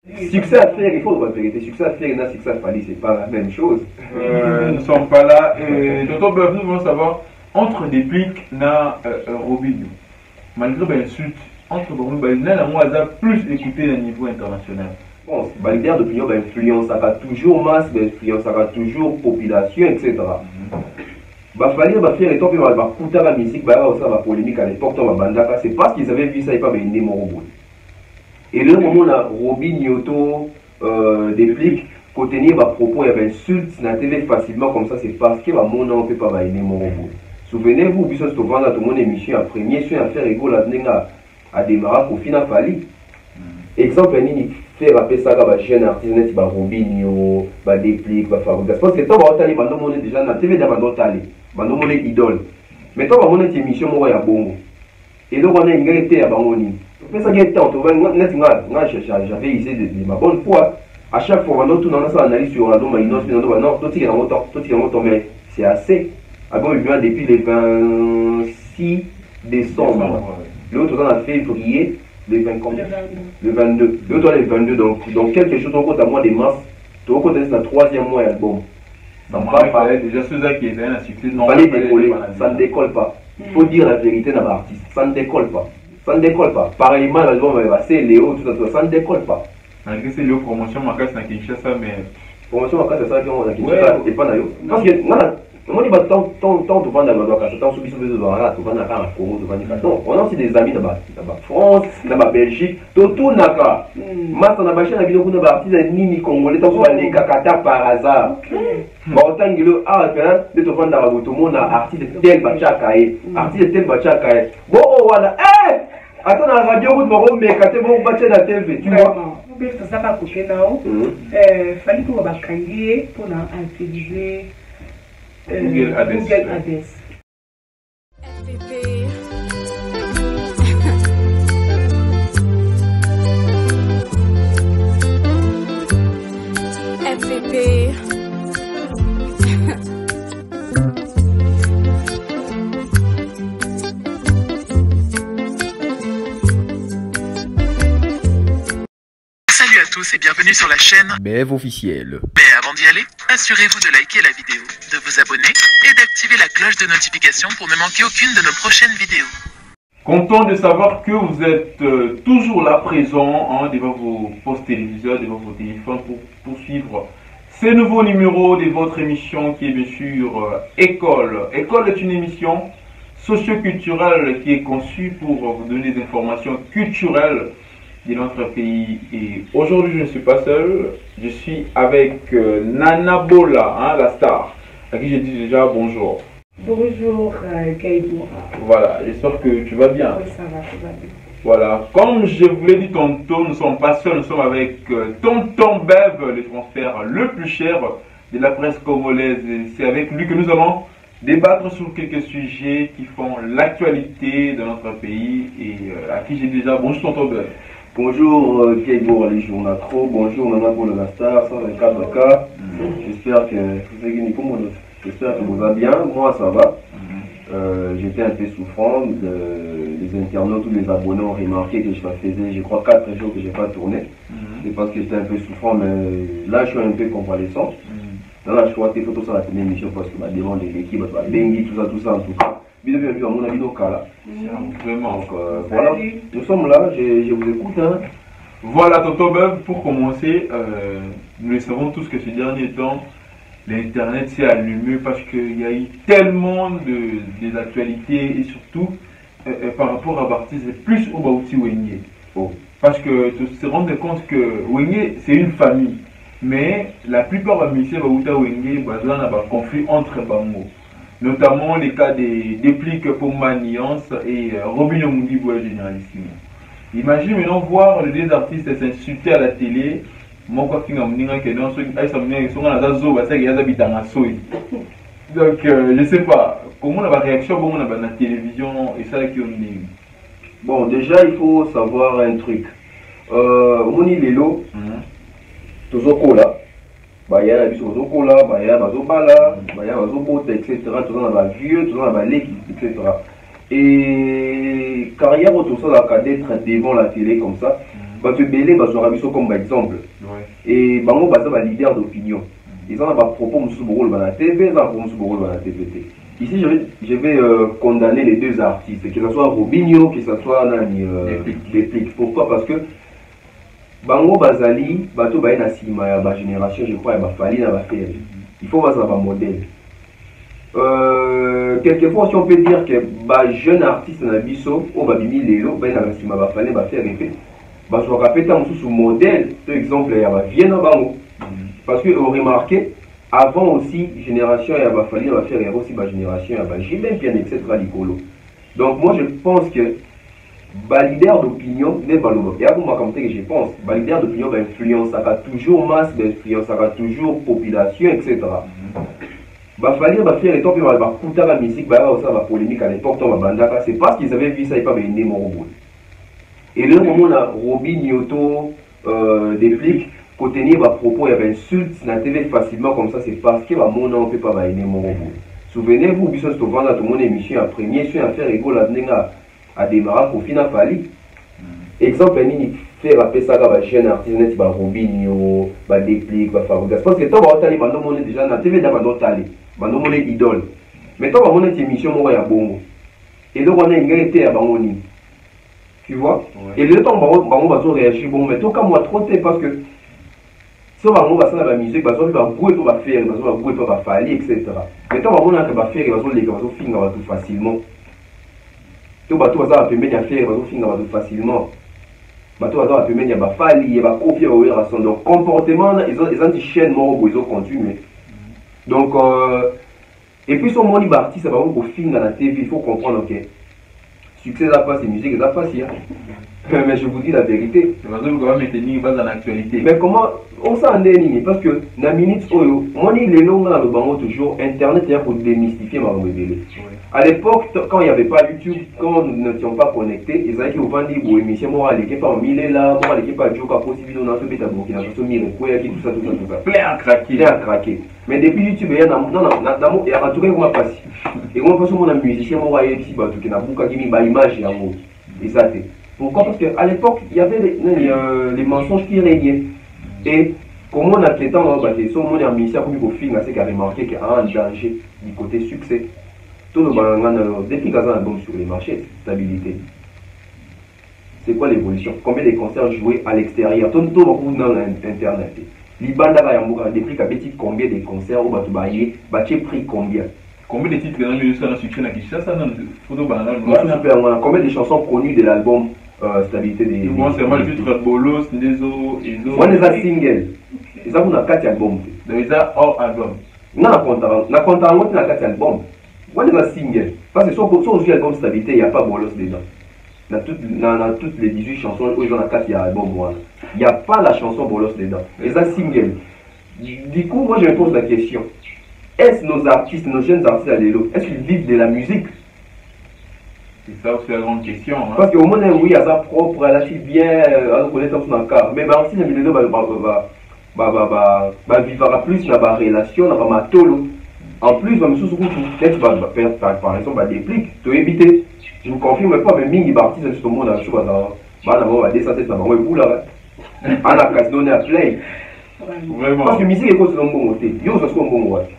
Succès à faire, il faut la vérité. Succès à faire et succès à faire, c'est pas la même chose. Nous ne sommes pas là. Tonton Beuf, nous voulons savoir, entre Déplique et Robinho, malgré l'insulte, entre Robinho et Robinho, on a plus écouté au niveau international. Bon, la leader d'opinion influence toujours masse, influence toujours population, etc. Il fallait faire les temps pour la musique, la polémique à l'époque, c'est parce qu'ils avaient vu ça et pas une démon. Et le moment où Robinho Déplique, pour tenir à propos, il y avait insulte dans la télé facilement comme ça, c'est parce que mon nom ne peut pas une démon. Souvenez-vous, tout le monde émission à premier, sur une affaire égale à démarrer au final Fali. Exemple, il fait rappeler ça à jeune artiste, Robinho, Déplique, Fabrigas. Parce que tant qu'on est déjà dans la TV, on est idole. Mais tant qu'on est émission, on est bon. Et donc on a une été à Bangoni. Mais ça fait temps, j'avais essayé de ma bonne foi. À chaque fois, on a tout analyse sur la dome, non, mais c'est assez. Depuis le 26 décembre. L'autre, on a fait briller le 22. L'autre, on est le 22. Donc quelque chose, on compte à mois de mars. On compte à le troisième mois album. Déjà, ceux qui étaient un succès, non, fallait décoller, ça ne décolle pas. Il faut dire la vérité dans l'artiste, ça ne décolle pas. Ça ne décolle pas. Pareillement, l'album va passer, Léo, tout ça, ça ne décolle pas. Malgré c'est Léo promotion, ma casse n'a Kinshasa, mais. Promotion, ma casse, c'est ça qui ont Kinshasa, et pas Nayo. Parce que, on dit, tant tu vas dans la casse, tant tu vas dans la Congo, non, on a aussi des amis dans la France, dans la Belgique, tout naka. Mas on a bâché la vidéo pour artiste Nini Congolais, tant que les kakata par hasard. Bon, tant que le de te vendre dans tout le monde, artiste tel Bachakae, artiste tel Bachakae. Bon, voilà, attends, la radio, vous me mettez mon bâché la TV, tu vois. Ça va coucher là-haut. Fallait qu'on va changer pour utiliser Google Ads. FVP. Salut à tous et bienvenue sur la chaîne BF officiel. Mais avant d'y aller, assurez-vous de liker la vidéo, de vous abonner et d'activer la cloche de notification pour ne manquer aucune de nos prochaines vidéos. Content de savoir que vous êtes toujours là présent devant vos postes téléviseurs, devant vos téléphones pour suivre ces nouveaux numéros de votre émission qui est bien sûr École. École est une émission socio-culturelle qui est conçue pour vous donner des informations culturelles de notre pays. Et aujourd'hui, je ne suis pas seul, je suis avec Nana Bola, la star, à qui j'ai dit déjà bonjour. Bonjour, Gaïbo. Voilà, j'espère que tu vas bien. Oui, ça va, tout va bien. Voilà, comme je vous l'ai dit tantôt, nous ne sommes pas seuls, nous sommes avec Tonton Bev, le transfert le plus cher de la presse congolaise. C'est avec lui que nous allons débattre sur quelques sujets qui font l'actualité de notre pays et à qui j'ai déjà bonjour Tonton Bev. Bonjour Gaïbo, les journaux, bonjour Nana Bola la star, 124K. J'espère que vous va bien, moi ça va. J'étais un peu souffrant, les internautes, tous les abonnés ont remarqué que je faisais, je crois, 4 jours que je n'ai pas tourné. C'est parce que j'étais un peu souffrant, mais là je suis un peu convalescent. Là je crois que tout ça la première émission parce que ma demande de l'équipe, Bengi, tout ça en tout cas. Bienvenue à mon avis donc là. Vraiment. Donc voilà, nous sommes là, je vous écoute. Hein. Voilà Tonton Bev, pour commencer, nous le savons tous que ces derniers temps, l'Internet s'est allumé parce qu'il y a eu tellement des actualités et surtout par rapport à Bartis et plus au Bauti Wenge. Parce que tu te rends compte que Wenge c'est une famille, mais la plupart des ministères Bauta Wenge basent un conflit entre Bango. Notamment les cas des Déplique pour Maniance et Robinho Mundibo généralissime. Imagine maintenant voir les deux artistes s'insulter à la télé. Donc je sais pas comment on a la réaction comment on a la télévision et ça qui on dit. Bon déjà il faut savoir un truc. On y lelo toujours là. Il y a des choses là, il y a des bala, il y a des etc. Tout ça dans vieux, tout ça dans l'équipe, etc. Et carrière tout ça d'être devant la télé comme ça. bato ebele bazwaka biso comme exemple. Et bango baza ba leader d'opinion. Ils ont un propos mususu bokoloba na TV, ils ont un propos mususu bokoloba na TVT. Ici, je vais condamner les deux artistes, que ce soit Robinho, que ce soit Déplique. Pourquoi? Parce que bango bazali, bato baye na sima ya ba génération, je crois, ya bafali na bafere. Il faut voir ça ba modèle. Quelquefois, si on peut dire que ba jeune artiste na biso, o babimi lelo, baye na sima bafali bafere fait. Bazwaka peta mususu modèle, par exemple ya ba Viena bango. Parce que vous remarquez, avant aussi, génération, il y a fallu faire aussi ma génération, j'ai même bien etc. Donc moi je pense que le leader d'opinion, il y a comme que je pense, le leader d'opinion va influencer toujours masse, va influencer toujours population, etc. Il fallait faire les temps pour écouter la musique, la polémique à l'époque, c'est parce qu'ils avaient vu ça, ils n'avaient pas aimé mon robot. Et là, au moment où Robinho Déplique, pour tenir à propos, il y avait insulte sur la télé facilement comme ça, c'est parce que mon nom ne peut pas aimer mon robot. Souvenez-vous, tout le monde émission à premier, sur affaire égale à démarrer pour finir Fali. Exemple, il fait rappeler ça à jeune artiste, Robinho, Déplique, Fabrigas. Parce que tant que tu as déjà dans la TV, tu as idole. Mais tant que tu as une émission, tu as bongo. Et donc, on a une été à Bangoni. Tu vois? Et le temps, on va réagir. Bon, mais tout comme moi, trop tôt, parce que si on va faire la musique, on va goûter pour faire, on va goûter pour faire, etc. Mais tant qu'on a faire, on va finir tout facilement. Tout bateau va permettre de faire, on va finir tout facilement. Bateau va permettre de faire, il va copier au son donc comportement, ils ont des chaînes morts, ils ont continué. Donc et puis son monde artiste, ça va vous finir dans la TV, il faut comprendre que succès ça passe, musique ça passe. Mais je vous dis la vérité. Mais comment on s'en est parce que dans la minute où moi les longs dans le banc toujours internet est pour démystifier ma rebelle. À l'époque quand il n'y avait pas YouTube, quand nous n'étions pas connectés, ils avaient qui vendu pour émission moi l'équipe pas mille là, moi l'équipe pas jouer possible on a fait bêta Burkina Faso mire quoi qui tout ça. Plein à craquer. Mais depuis YouTube il y a non il y a tout comment passer. Et moi parce que mon musicien moi ici bah tout qui n'a bouka qui met image et amour. Et ça c'est pourquoi? Parce qu'à l'époque, il y avait les mensonges qui régnaient. Et comment on a fait temps, si on a mis ça pour qu'on filme, c'est qu'il a remarqué qu'il y a un danger du côté succès. Tout le monde, depuis qu'il y a un album sur les marchés, stabilité. C'est quoi l'évolution? Combien de concerts joués à l'extérieur? Tout le monde dans l'internet. Libanda va y avoir depuis qu'il y a combien de concerts où tu as pris combien? Combien de titres dans le succès dans Kinshasa? Combien de chansons connues de l'album Stabilité des. Moi, c'est moi le titre Bolos, Nezo, Ezo. Moi, les a single. Ils ont 4 albums. Donc, ils ont hors album. Non, na content, on a 4 albums. Moi, les a single. Parce que sur l'album Stabilité, il n'y a pas Bolos dedans. Dans toutes les 18 chansons, où ils ont 4, il y a album. Il n'y a pas la chanson Bolos dedans. Ils ont single. Du coup, moi, je me pose la question. Est-ce nos artistes, nos jeunes artistes à l'élo, est-ce qu'ils vivent de la musique? C'est ça aussi la grande question. Hein? Parce qu'au moins, oui, à sa propre, elle a si bien, on connaît dans son cas. Mais l'artiste à l'élo va vivre plus dans la relation, dans la matolo. En plus, même sous peut-être faire par exemple des Déplique, tu éviter. Je ne confirme pas, mais Mingi artiste sur le monde, je suis à descendre dans ma boule là. On a qu'à se donner à play. Vraiment. Parce que musique est cause de bon côté. Yo, ça se fait un bon côté.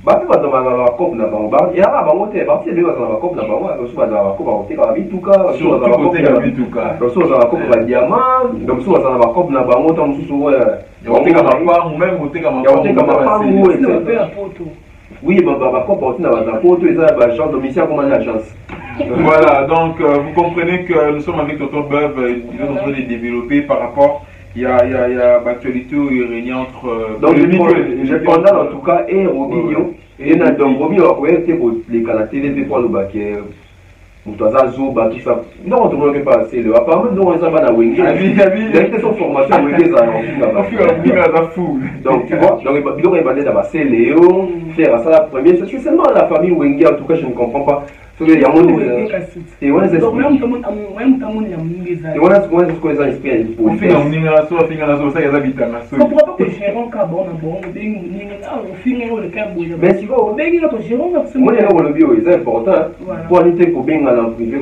Bapi bato na coupe na bango ba ya ba bango te parti de bato na coupe na bango so ba na coupe ba te ka bituka so ba coupe na bituka so za coupe ba diamant donc so za na coupe na bango ta mususu on te ka ba même on te ka ma oui ba coupe aussi na ba poto et ça ba genre domicile comme une agence. Voilà, donc vous comprenez que nous sommes avec Tonton Beuf, ils sont en train de développer par rapport. Il y a l'actualité où il règne entre. Donc je condamne en tout cas et Robinho. Et donc Robinho a été pour les canaux TV pour le baquet. Pour toi ça Zoba tout ça. Non on ne peut pas passer le. Apparemment nous on est à Wenge. Il a été son formation à Wenge ça. Donc tu vois donc il va aller dans Léo faire ça la première. C'est seulement la famille Wenge en tout cas je ne comprends pas. il y a mon et on est donc même temps il y a mon et on a ce qu'on les a inspiré pour faire on ira soit finir la sauce ça y a habitants ça pourquoi pas que gérant carbone bon on finit le carbone mais tu vois ben il a pas gérant moi le bio c'est important pour lutter pour bien dans le privé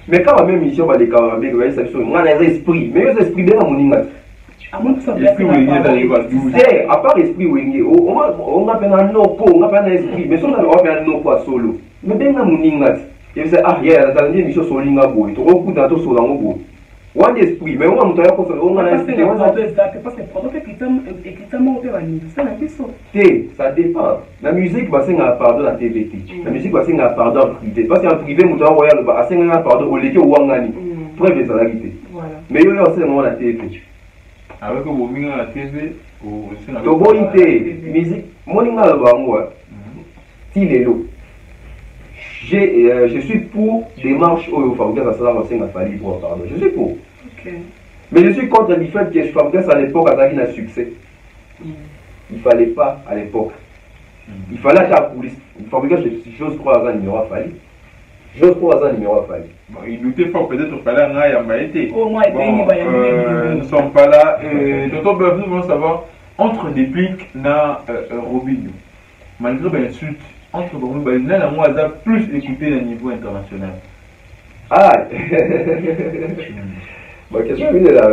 mais quand même mission va les camarades ouais ça on a les esprits mais les esprits bien à mon ingat à moins que ça c'est à part esprit wenge on a peine un nopo on a peine un esprit mais si on a peine un nopo solo mais bien à mon ingat et c'est ah hier dans une mission sur l'inga boy tu recoutes dans ton solo en boy one esprit mais on a monté on a expliqué parce que pendant que écritement ça n'a pas ça dépend la musique va s'en pardon la TVT la musique va s'en pardon privé parce qu'en privé on doit royal va s'en pardon au leke wangani preuve ça la vérité mais yo aussi on la TV avec au minga la TV au sénat to bonité musique moninga la bango tilelo je suis pour démarche au Fabrice à cela on Fally pour pardon je suis pour mais je suis contre le fait que Fabrice à l'époque a eu un succès il fallait pas à l'époque il fallait acheter la police Fabrice j'ose croire à numéro Fally j'ose croire à numéro Fally bon il doutait fort peut-être qu'il fallait un aïe à été au moins nous ne sommes pas là Tonton Beuf nous voulons savoir entre Déplique et Robinho malgré l'insulte entre Bordeaux et Baïna, la moi plus écouté au niveau international. Ah ma question est là.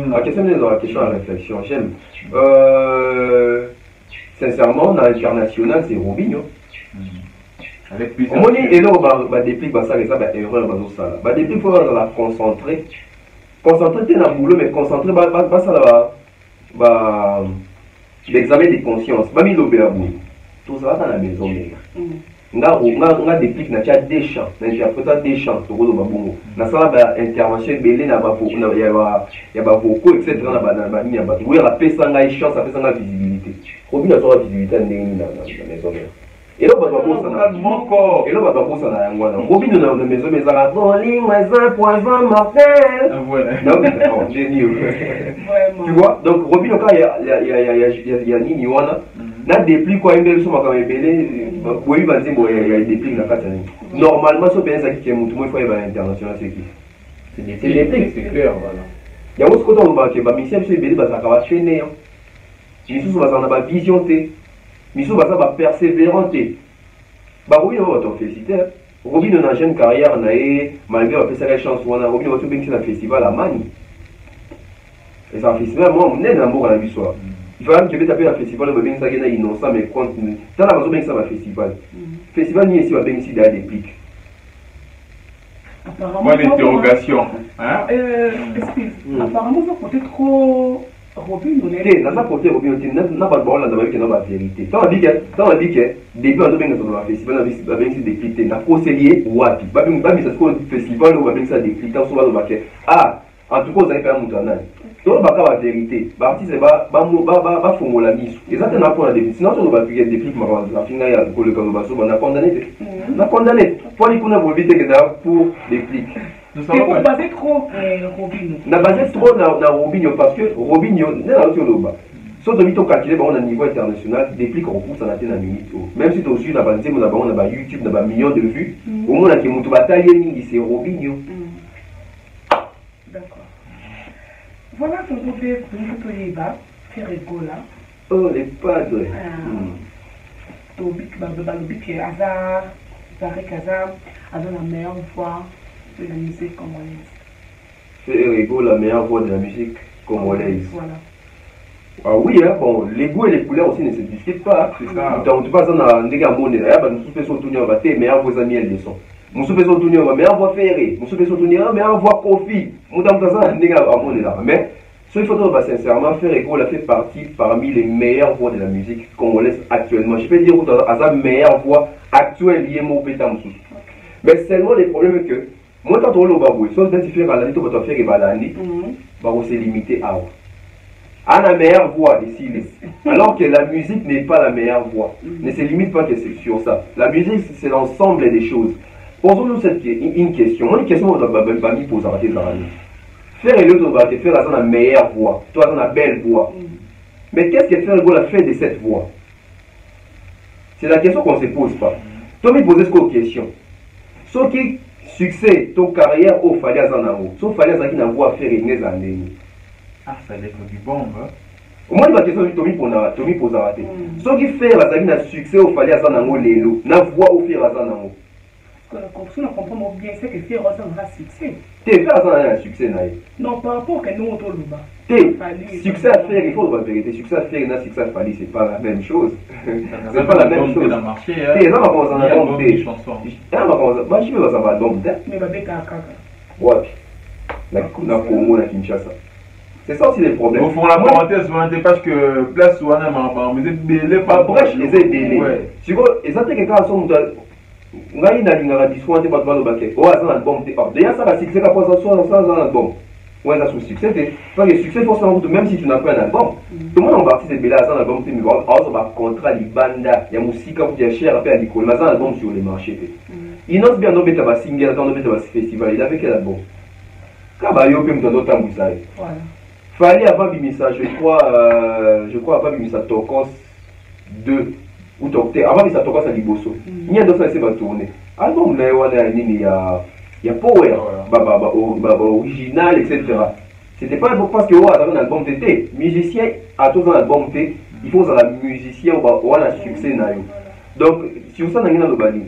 Ma question est dans la question à réflexion. J'aime. Sincèrement, dans l'international, c'est Robinho. Avec plusieurs. On dit, et là, on va dépliquer ça et ça, erreur, va dépliquer, il faut la concentrer. Concentrer, t'es dans le boulot, mais concentrer, ça là, l'examen de conscience bami lobela boy tout ça dans la maison mère nga déplique na tia des chants na interpréter des chants to ko bongo na sala ba intervention belé na ba foko na ya ba foko etc na ba ni ya ba oui la pesa nga chance ça pesa nga visibilité Robin a la visibilité ndenge na maison mère et là ba bossa na moko et là ba bossa na yango na Robin na maison mais ça bon ligne -1.20 Martin voilà non tu vois donc Robin quand il y a nini wana na déplique quoi mbele so makama ebele boyi banzimbo ya déplique na katani normalement so bien ça qui est mutu moi faut y aller international c'est qui c'est déplique c'est clair voilà il y a aussi quand on va que ba mission so ebele ba ça va chaîner misu so ba na vision té misu ba ça va persévérance ba oui on va te féliciter Robin na jeune carrière na malgré après sa chance wana Robin va tout bien sur le festival à Mani et ça festival moi on est dans bon la vie soir il faut même que tu tapes un festival où bien ça gagne innocent mais compte dans la maison bien ça va festival ni ici va bien ici derrière des pics apparemment l'interrogation hein excuse apparemment ça peut être trop Robin on dans ça côté Robin on n'a pas de bon là dans la vérité ça on dit que début on bien dans le festival on va bien ici des pics na conseiller wapi ba bien ça c'est festival où va bien ça des pics dans soit le ah en tout cas vous avez fait un moutonage donc la vérité l'artiste va formuler la mise et ça c'est un point de début sinon on va appuyer des pics la fin il y a le canvas on a condamné pour les qu'on a voulu que pour des clics nous sommes basé trop Robinho on a basé trop dans Robinho parce que Robinho n'est là sur le bas sauf de calculer on a niveau international des clics repoussent en atteint la minute même si tu as su la bande on a YouTube on a millions de vues au moins qui monte bataille c'est Robinho. D'accord. Voilà ton bébé pour nous faire rigolo. Oh, les padres. Tobic est hasard, Tarek Hazard, a la meilleure voix de la musique congolaise. Faire rigolo, la meilleure voix de la musique congolaise. Voilà. Ah oui, hein, bon, les goûts et les couleurs aussi ne se discutent pas. C'est ça. Donc, tu passes dans un dégât monnaie, nous faisons tourner, on va te meilleure voix amis, elles sont. Nous faisons tourner, on va meilleure voix ferrée. Nous faisons tourner, meilleure voix Kofi. Nous avons ça, un dégât à monnaie là. Mais, ce qu'il faut sincèrement faire, Ego a fait partie parmi les meilleures voix de la musique congolaise actuellement. Je peux dire à sa meilleure voix actuelle liée au Pétamsou. Mais seulement le problème est que, moi, quand on va jouer, sauf que tu fais balani, tu vas faire balani, on s'est limité à à la meilleure voix ici. Alors que la musique n'est pas la meilleure voix. Ne se limite pas que c'est sur ça. La musique, c'est l'ensemble des choses. Posons-nous une question. Moi, une question, on va pas mis pour arrêter ça. Faire et l'autre va te faire la meilleure voix. Toi, la belle voix. Mais qu'est-ce que faire a fait de cette voix? C'est la question qu'on ne se pose pas. tu me poses cette question. Ce qui succès, ton carrière, au fallait à Zanango. Sauf fallait à Zanango, n'a pas faire une année. Ah, ça allait être du bon, hein. Au moins, il va question de Tommy pour arrêter. Ce qui fait à Zanango, n'a succès, au fallait à Zanango, l'élo. N'a voix au faire à Zanango. Si on comprend bien, c'est que faire à Zanango, succès. T'es fait à Zanango, un succès, naïf. Non, par rapport à nous, on tourne le bas. Succès à faire, il faut la vérité. Succès à faire et succès à faire, c'est pas la même chose. C'est pas la même chose. T'es ça, on va en album. T'es ça, on va en album. Je vais dans un album. Mais va bêta à caca. Ouais. La Congo, la Kinshasa. C'est ça aussi les problèmes. Au fond, la parenthèse, parce que place où on a mais c'est belé pas brèche, les délais. Tu vois, et ça, t'es quelqu'un à son ngai na lingaka discours te bato balobake oyo aza na album te déjà ça va succès kapo aza na album ouais ça sous succès te parce que succès forcément même si tu n'as pas un album tout le monde en artiste ebele aza na album te mais azo ba contrat libanda ya musika kuti ya cher pe ya likolo mais aza na album sur les marchés te inonce bien nobeta ba single ata nobeta ba festival il avait quel album kaba yo pe mutu azotambwisa ye fallait avant bimisa je crois avant bimisa Tokos 2 ou Tokte avant bimisa Tokos à Liboso ni ndo ça c'est va tourner album na wana nini ya power ba original etc. C'était pas parce que on a un album tété musicien à tous un album té il faut un musicien ou un succès na yo donc si on s'en a le bali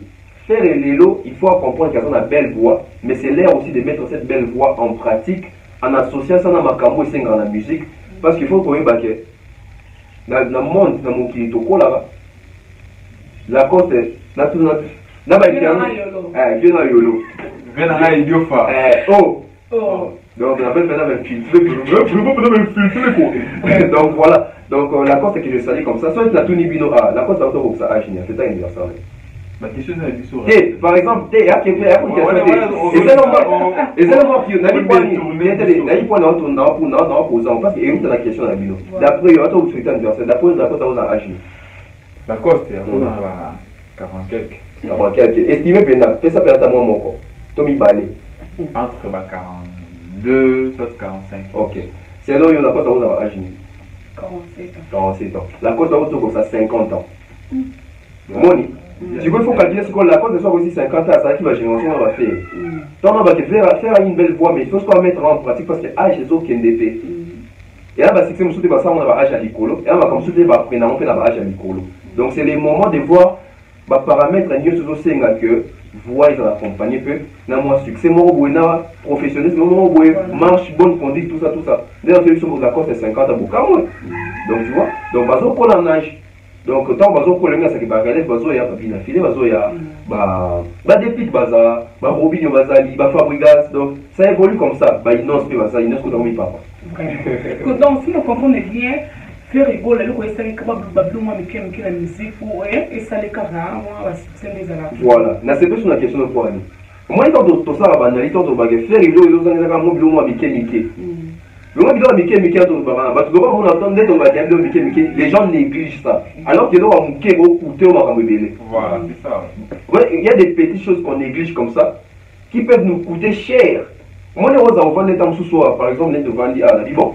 faire l'élo il faut comprendre qu'il y a une belle voix mais c'est l'heure aussi de mettre cette belle voix en pratique en associant ça dans makambo et dans la musique parce qu'il faut qu'on ait baquet dans le monde dans mon qui toko là la côte na tout na ba yolo Venanga idiofa donc on appelle maintenant un filtre donc voilà donc la cause c'est que je salue comme ça soit la tout nibino la cause c'est pour ça agir c'est un anniversaire. Ma question est du soir. Par exemple, et c'est le moment qui n'a pas parce que la question à Bino. D'après, il y a un souhaité anniversaire. D'après, ça va agir. La cause, c'est 40 quelques. 40 quelques. Estimez bien, fais ça peut-être à moi, mon corps. Tommy Balé. Entre 42, soit 45. Ok. C'est là où il y a la cause, ça va agir. 47 ans. La cause, ça va 50 ans. Moni. Du coup, il faut calculer ce qu'on la cause de soit aussi 50 ans, ça qui va génération on va faire. Donc on va faire une belle voix, mais il faut se mettre en pratique parce que âge c'est au KNDP. Et là, c'est que nous on va âge à l'écolo, et on va comme ça, on va prendre âge à l'écolo. Donc c'est les moments de voir, paramètres mieux sur le que voix ils ont accompagné peu, n'a moins succès, mon robot, professionnalisme, mon robot, marche, bonne conduite, tout ça. D'ailleurs, celui sur la cause c'est 50 ans, beaucoup moins. Donc tu vois, donc bazo pour la nage. Donc tant bazo ko lenga ça qui ba relève bazo ya babina filé bazo ya ba dépit baza ba robinho bazali ba fabrigas donc ça évolue comme ça ba inonce pe baza inonce ko dormi papa donc si on comprend bien faire rigoler le ko esali ka bablu moi mais la musique ou et ça les cara moi c'est des ala voilà na c'est plus une question de quoi ni moi il tente to ça ba na il tente ba faire rigoler ils ont ka mo blu moi mais les gens négligent ça. Alors que voilà, c'est ça. Ouais, il y a des petites choses qu'on néglige comme ça qui peuvent nous coûter cher. Moi, les roses avant d'être sous soi, par exemple, les devant dit bon,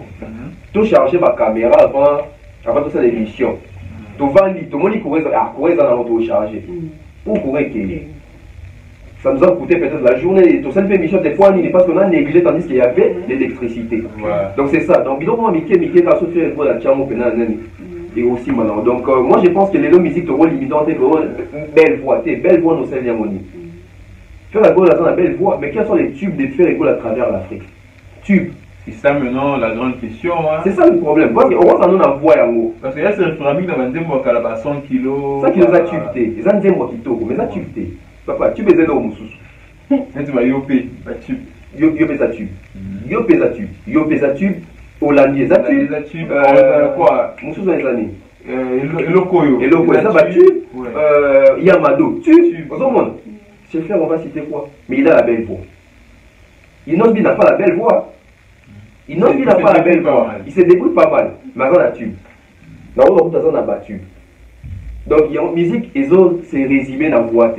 tu charger ma caméra avant toute cette émission. Tu vas dire, tout le monde courait dans l'auto chargé. Pour courir ça nous a coûté peut-être la journée, tout ça une émission des fois parce qu'on a négligé tandis qu'il y avait l'électricité. Donc c'est ça. Donc il faut Mickey va se faire la chambre et aussi maintenant. Donc moi je pense que les musiques te limitant une belle voix, nous sert bien moni. Faire la gola dans la belle voix, mais quels sont les tubes de faire école à travers l'Afrique? Tubes. C'est ça maintenant la grande question. Hein. C'est ça le problème. Parce qu'on va s'en donner en voix en haut. Parce que là c'est le framique dans 20 mois qu'à la 100 kilos. Ça qui nous a tubé. Les gens mois qui tournent, mais ça tubé. Papa, tu peux aider au moussous. Tu vas yopé, tube. Yopé ça tube. Yopé ça tube. Yopé ça tube. Hollandais ça tube. Quoi Moussous dans les années. Elokoyo. Elokoyo ça va tube. Yamado tube. Au monde. Chef frère, on va citer quoi? Mais il a la belle voix. Inosbi n'a pas la belle voix. Inosbi n'a pas la belle voix. Il se débrouille pas mal. Mais avant la tube. Dans on a battu. Donc il y a une musique et c'est résumé dans la voix.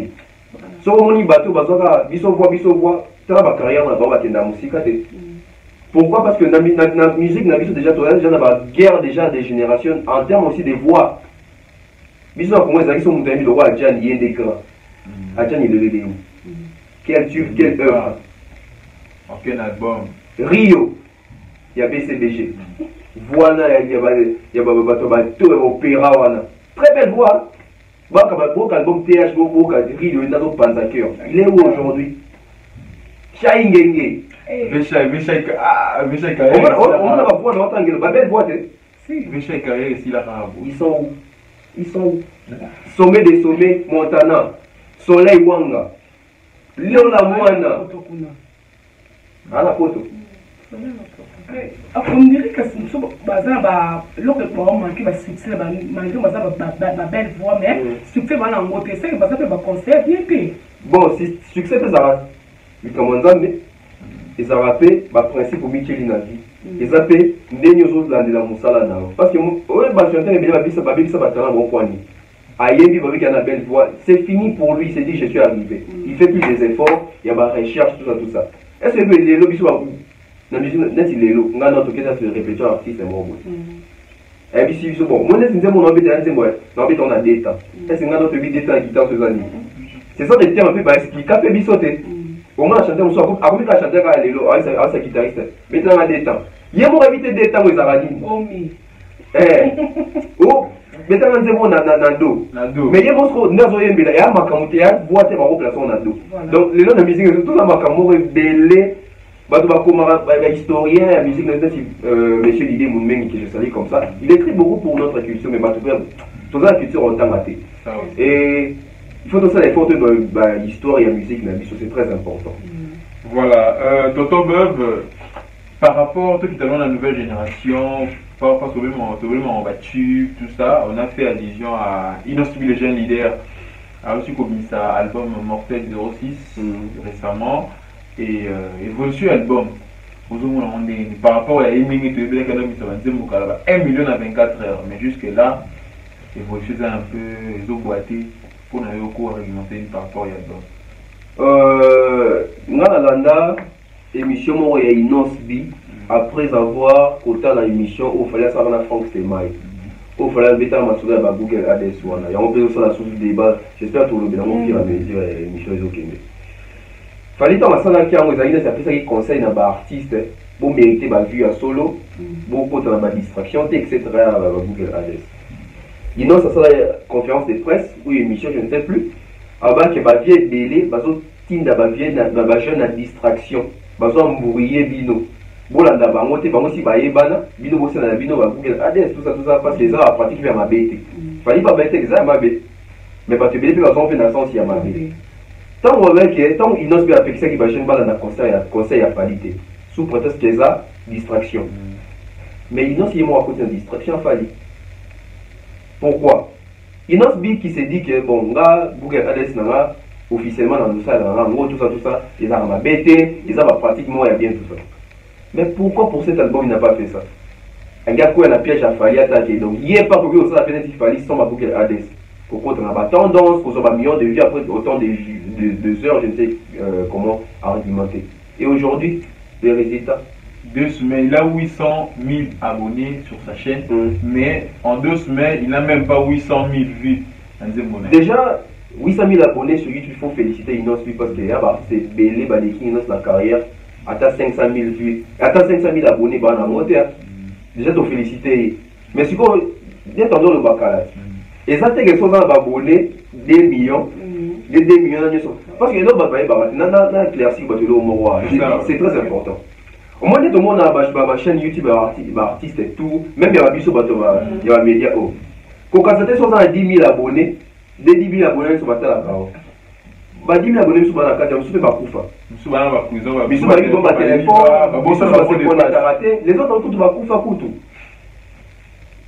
Si on y bateau, biso voix, ça va carrière dans la musique. Pourquoi? Parce que dans la musique, dans déjà la guerre déjà des générations en termes aussi de voix. Biso comment ils sont montés le roi Jan y des grands. Atiani le Léo. Quel tube, quelle œuvre. Aucun album. Rio, il y a BCBG. Voilà, il y a opéra. Très belle voix. Album TH, Rio, il est où aujourd'hui? Chaingenge. Véchaï On va voir notre angle. Belle voix. Véchaï carrière ici là. Ils sont où? Ils sont où? Sommet des sommets, Montana. Soleil Wanga. Léona Moana. À la photo. On dirait que c'est une succès, malgré ma belle voix, mais succès, c'est que ça concert bien payé. Bon, si succès, ça il commence à ils ont rappelé le principe au Michel Navi. Ils ont appelé des choses dans la Moussala. Parce que moi, je suis une belle voix. C'est fini pour lui, il s'est dit je suis arrivé. Il fait plus des efforts, il y a des recherches, tout ça. Est-ce que les lobbies sont où? La musique, les lots, on a notre répétition artiste, c'est bon. Et puis, si bon, moi, je mon embêté, on a des temps. Est-ce que notre vie des temps qui t'en faisant? C'est ça, des termes un peu expliquer. Quand tu sauter, au moins, chanter, on soit à combien de chanter quand elle est là, avec sa guitariste. Maintenant, on a des temps. Il y a mon éviter des temps aux Aradines. Oh, maintenant, on a un dos. Mais il y a mon score, nous avons un bel, et à ma camouflage, il y a une boîte à remplacer un dos. Donc, les noms de musique, tout la ma camouflage, belé. Historien, la musique, monsieur Didier Moumeng, que je salue comme ça, il écrit beaucoup pour notre culture, mais toute la culture en temps maté. Et il faut tout ça, les fautes de l'histoire et la musique, c'est très important. Voilà, Tonton Beuve, par rapport à la nouvelle génération, par rapport à battu, tout ça, on a fait allusion à Inosbi, le jeune leader, a reçu comme ça album Mortel 06 récemment. Et évolution album par rapport à 1 minute de 1 million à 24 heures, mais jusque là évolution un peu boité pour nous argumenter par rapport à l'album. Émission il y a Inosbi après avoir autant la émission où fallait savoir la Franck Stemai où fallait mettre ma souris à Google ADS il y a un peu sur la source du débat, j'espère tout le bien mon fil à mesure émission les autres. Fallait que masala qui a des amis, c'est ça qui conseille à artiste pour mériter ma vue à solo, beaucoup de ma distraction, etc. à Google ADS. Il y a une conférence de presse ou émission, je ne sais plus. Avant que ma vie délai, bazo tinda ma vie na jeune à distraction, bazo mbourir bino. Bolanda bangote bangosi baebana, bino bosse na bino ba Google ADS tout ça parce que ça a pratique vers ma bête. Fallait pas mettre ça ma bête. Mais parce que bébé bazo fait dans sens il y a ma bête. Tant que Inosbi a fait ça qui va changer dans le conseil à qualité, sous prétexte que ça, distraction. Mais Inosbi est moi à côté de distraction, Fali. Pourquoi? Inosbi qui s'est dit que bon, là, Google ADS officiellement dans tout ça, tout ça, ils ont ma bête, ils ont pratiquement bien tout ça. Mais pourquoi pour cet album il n'a pas fait ça? Un gars qui a un piège à Fali attaquer, donc il n'y a pas pour que ça la peine qu'il Fali sans ma Google ADS. Pourquoi on a pas tendance, pour avoir un million de vues après autant de heures, je ne sais comment argumenter. Et aujourd'hui, les résultats 2 semaines, il a 800 000 abonnés sur sa chaîne, mais en 2 semaines, il n'a même pas 800 000 vues. Déjà, 800 000 abonnés sur YouTube, il faut féliciter Inosbi parce que c'est belé, Inos la carrière, atteint 500 000 vues, atteint 500 000 abonnés, déjà, tu féliciter. Mais si vous bien entendu le bacala, et ça, c'est que sont abonnés 2 millions. Les 2 millions, parce que c'est très important. Au moins, tout le monde a ma chaîne YouTube, artiste et tout, même il y a un média. Quand on a 10 000 abonnés, des 10 000 abonnés sont battus à la parole. 10 000 abonnés sont battus à la parole, ils sont battus les autres tout va couper.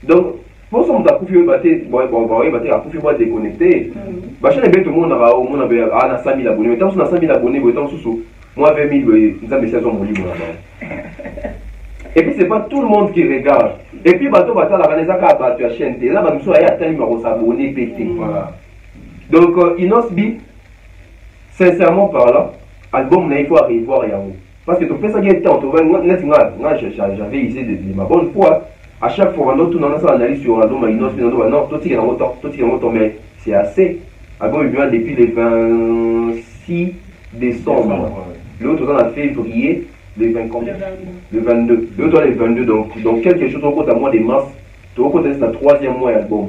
Donc, pour ça, on a coupé le déconnecté. Tout le monde a 100 000 abonnés. Mais tant qu'on a 100 000 abonnés, moi 20 000, nous avons des mon livre là-bas. Et puis, ce n'est pas tout le monde qui regarde. Et puis, la chaîne, là, nous avons s'abonner, pété. Donc, Inosbi, sincèrement parlant, album, il faut revoir. Parce que tu fais ça qui est temps, j'avais essayé de ma bonne foi. À chaque fois, on a une analyse sur l'album, non, tout est en temps, mais c'est assez. Album il vient depuis le 26 décembre. L'autre on a février, le 20 quand? Le 22. L'autre le 22, donc quelque chose au côté à mois de mars, tu au côté c'est le 3e mois album.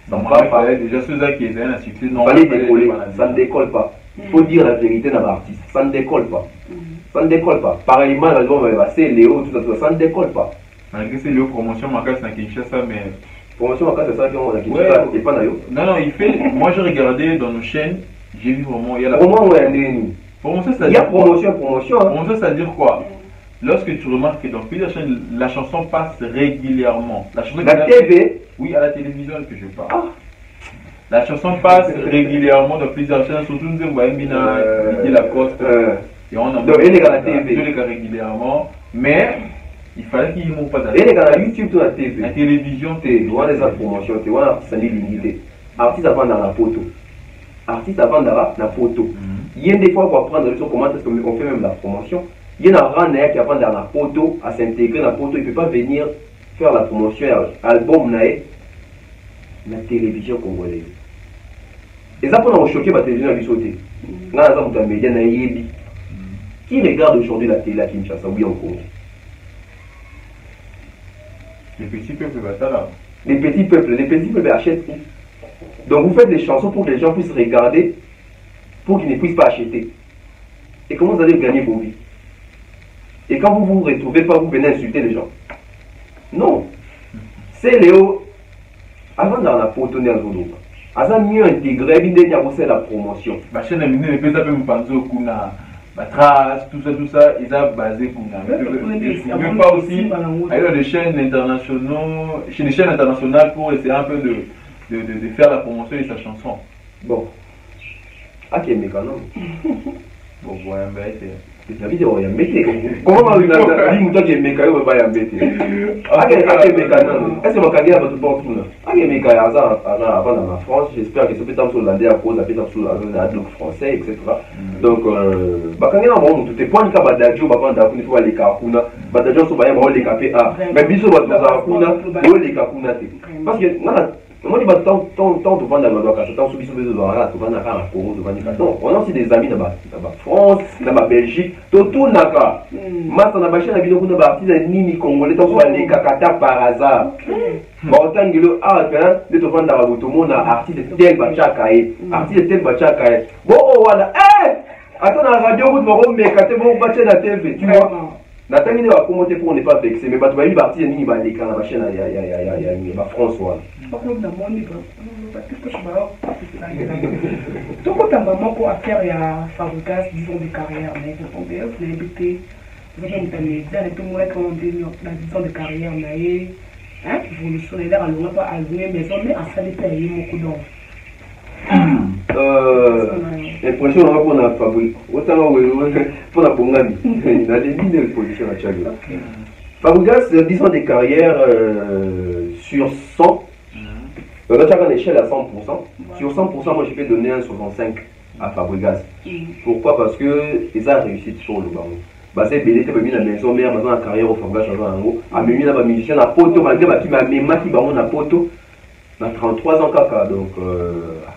Ça me fallait déjà ceux-là qui étaient un succès. Non, fallait décoller, ça ne décolle pas. Il faut dire la vérité dans l'artiste, ça ne décolle pas. Ça ne décolle pas. Pareillement, l'album c'est Léo, tout ça, ça ne décolle pas. Malgré c'est Léo promotion, Makas n'a Kinshasa, mais. Promotion Makas, c'est ça qui a Kinshasa, et pas Nayo. Non, il fait. Moi j'ai regardé dans nos chaînes, j'ai vu vraiment. Il y a la promotion. Il y a promotion. Promotion, ça veut dire quoi? Lorsque tu remarques que dans plusieurs chaînes, la chanson passe régulièrement. La TV? Oui, à la télévision que je parle. Ah. La chanson passe régulièrement dans plusieurs chaînes, surtout nous avons Mina, Didier Lacoste. Et on a donc, elle est à la TV. Régulièrement, mais il fallait qu'ils ne m'ont pas d'aller. Elle est à la YouTube ou à la TV? La télévision, tu vois les promotions, tu vois l'artiste limité. Artiste avant dans la photo. Artiste avant dans la photo. Il y a des fois pour apprendre comment est-ce qu'on fait même la promotion. Il y a un randonneur qui apprend dans la photo, à s'intégrer dans la photo, il ne peut pas venir faire la promotion album la télévision congolaise. Et ça pour nous choquer la télévision à lui sauter. Qui regarde aujourd'hui la télé à Kinshasa, oui en Congo? Les petits peuples, ça là. Les petits peuples achètent tout. Donc vous faites des chansons pour que les gens puissent regarder, pour qu'ils ne puissent pas acheter. Et comment vous allez gagner vos vies? Et quand vous vous retrouvez pas, vous venez insulter les gens. Non. C'est Léo. Avant dans la photo, on a mieux intégré, il y a aussi la promotion. Ma chaîne a mis les pétages, ma trace, tout ça, ils ont basé Kuna. Mais pas aussi aller dans les chaînes internationales, chez les chaînes internationales pour essayer un peu de faire la promotion de sa chanson. Bon. Ah, qui est mécanon. Bon, voilà, la vidéo ya mbete comment na limuta ke meka yo ba ya mbete ake meka non est-ce que makagi ya bato porte na ake meka ya za avant dans la France, j'espère que ce peut être sur l'andé à cause peut être sur la langue français etc. Donc bakangi na bon tout est point ka badajo ba panda ku ni faut aller ka kuna badajo so ba ya ba le ka pa mais biso ba za kuna o le ka kuna te parce que moi, je dis tant de vendre dans la tant de vendre dans la Congo, non, on a aussi des amis dans la France, dans la Belgique, tout naka. Mas on a bâché la vidéo de partie des nini congolais, tant que les kakata par hasard. Bon, tant que le art, de te vendre dans la tout le monde artiste tel bachakae, artiste tel bachakae. Bon, voilà, attends la radio, vous me remettez mon bâché la TV, tu vois. La taille de la commenter pour ne pas vexer, mais tu vas y partir ni va les cannes à la chaîne, il y a France. Tout le temps, pour affaire il y a Fabrikas, disons des carrières, mais vous avez invité, vous avez invité, tout le monde qui ont dit la disons de carrière, mais vous le savez, là, on n'a pas alloué, mais on est à salir payer beaucoup d'or. L'impression qu'on a fabriqué, autant pour la Bongami, il a des lignes de position à chaque jour. Fabrikas, disons des carrières sur 100. On a une échelle à 100%. Sur 100%, moi je peux donner un 65 à Fabrikas. Pourquoi? Parce que ils ont réussi sur le baron. C'est belé, tu as mis la maison mère, maintenant la carrière au Fabrikas, a mis la musicien à poto, malgré ma qui baron à poto. On a 33 ans kaka, donc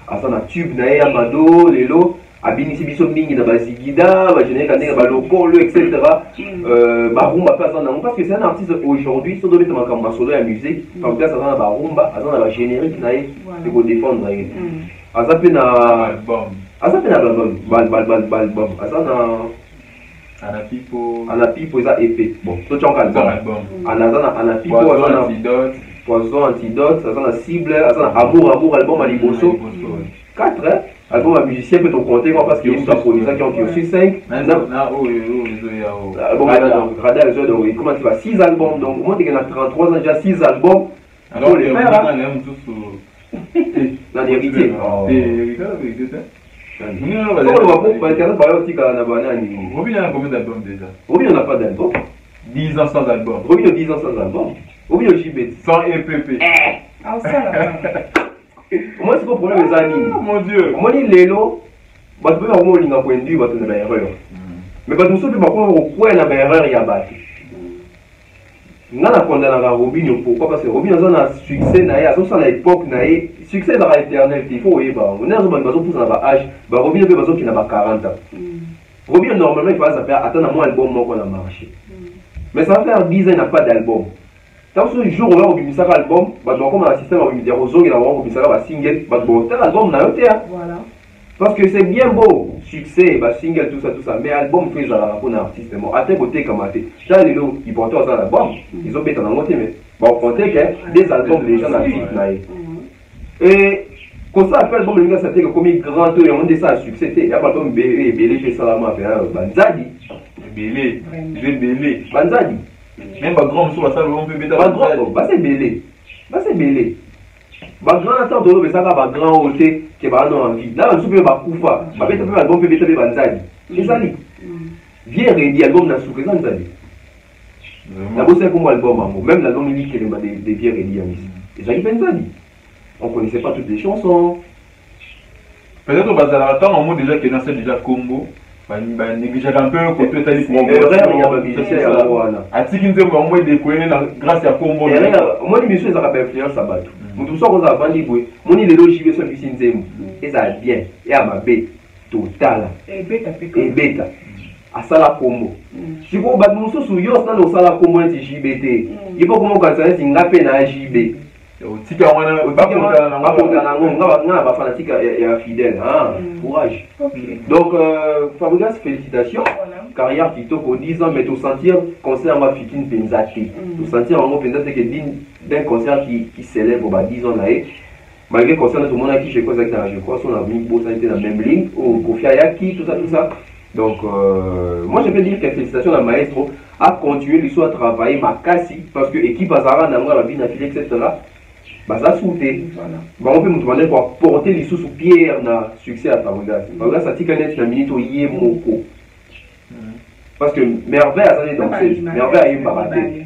à ça, on a tube, nae, amado, lelo, a binisi biso mingi na bazigida, ba générique à balokolo, etc. Barumba pas en parce que c'est un artiste aujourd'hui, sur le mettre ma solo à musique, quand ça dans la barumba, à dans la générique nae, c'est pour défendre nae. À ça peine à album, bal, à ça à la pipo, ça épée. Bon, tout en album. À la pipo, Poison antidote, ça a cible, ça a amour album à Liboso. 4 albums à musicien peut on compter parce qu'il y a une producteur qui ont aussi 5. Radar, comment tu vas 6 albums, donc moi tu as 33 ans déjà 6 albums. Alors les frères, dans l'héritier. Robin a combien d'albums déjà? Robin n'a pas d'album. 10 ans sans album. Robin a 10 ans sans album. Robin a JB. Sans EPP. Ah, ça là. Moi, c'est pas le problème des amis. Mon Dieu. Moi, je suis là. Je peux pas dire que je suis erreur. Mais je peux pas dire que je suis erreur. nga na condamné la Robinho. Pourquoi? Parce que Robinho a un succès naé à son époque naé succès dans l'éternel. Il faut y voir. On a un bateau pour son âge. Bah Robinho peut bateau qui n'a pas 40 ans. Robinho normalement il faut attendre un album moi qu'on a marché. Mais ça va faire 10 ans il n'a pas d'album. Tant ce jour on va au un album, bah donc comme un système au milieu roseau il a au un single, bah bon tel album n'a pas. Voilà. Parce que c'est bien beau, succès, bah single, tout ça, mais album fait ça pour un artiste. Bon, à tes côtés comme à tes. Là, les gens, ils portent ça à l'album, ils ont bêté dans le mais bon, on compte que des albums, les gens n'arrivent. Et comme ça, après l'album, les gars, c'était comme un grand tour, et on dit ça à succès. Il y a pas comme Bélé fait ça là, ma frère, Banzadi. Bélé, j'ai Bélé. Banzadi. Même pas grand, sur la salle, on peut bêter. Pas grand, bah c'est Bélé. Bah c'est Bélé. Ba grand temps de l'eau, ça va ba grand hôtel qui va non envie. Là, on peut pas koufa. Ba bête peut album peut bête banzali. C'est ça li. Viens rédi album na souke banzali. La bosse pour moi album amour. Même l'album il qui est des vieux rédi amis. Et ça il banzali. On connaissait pas toutes les chansons. Peut-être au bazar attend en mot déjà que dans cette déjà combo. Bah négliger un peu côté tali pour moi. Il y a pas musicien à Rwanda. A tikinze au moins des coins grâce à combo. Moi l'émission ça rappelle influence à Batou. Tout ça qu'on a vendu, mon île est logée sur le Sinzem. Et ça bien. Et à ma baie totale. Et bêta. À Sala Combo. Si vous avez un peu de temps, vous avez un peu de JBT. Il faut que vous ayez un peu de JB. Courage. Donc, Fabregas, félicitations. Carrière qui toque aux 10 ans, mais tout sentir concert ma fille Penzati. Tout sentir en mot Penzati que d'un concert qui célèbre 10 ans là. Malgré le concert de tout le monde à qui je crois, son ami Bossa était dans la même ligne, ou Kofi Ayaki, tout ça. Donc, moi je peux dire que félicitations à Maestro a continué l'histoire à travailler ma cassi parce que l'équipe Azara n'a pas la vie d'affilée, etc. Bah ça sauté. Bah on peut me demander pour porter les sous pierre na succès à Fabregas. Fabregas ça tika net la minute au yé moko. Parce que merveille à ça danser, merveille à y barater.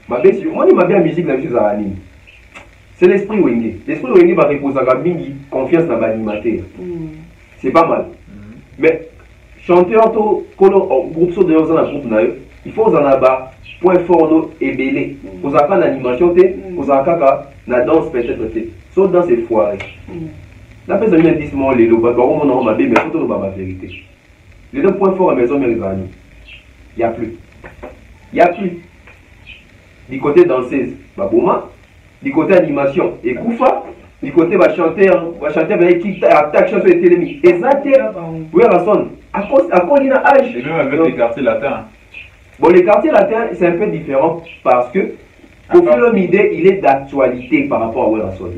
Bah bien sûr, moi il m'a bien musique dans les années. C'est l'esprit Wenge. L'esprit Wenge va reposer à mingi confiance dans l'animateur. C'est pas mal. Mais chanteur to kolo groupe so de dans groupe na il faut en avoir point fort et belé. Vous avez une animation vous avez la danse peut-être sauf dans ces foirées. La personne vient dire moi les loba on on m'a bien mais faut la vérité. Les deux points forts à maison Mérizani. Il y a plus. Du côté danseuse, Babouma, du côté animation, et Koufa, du côté va chanter avec qui attaque chanson et télémi. Et ça oui Rasson, à cause d'une âge. Et même avec les quartiers latins. Bon, les quartiers latins, c'est un peu différent parce que Kofi Olomide, il est d'actualité par rapport à Werrason.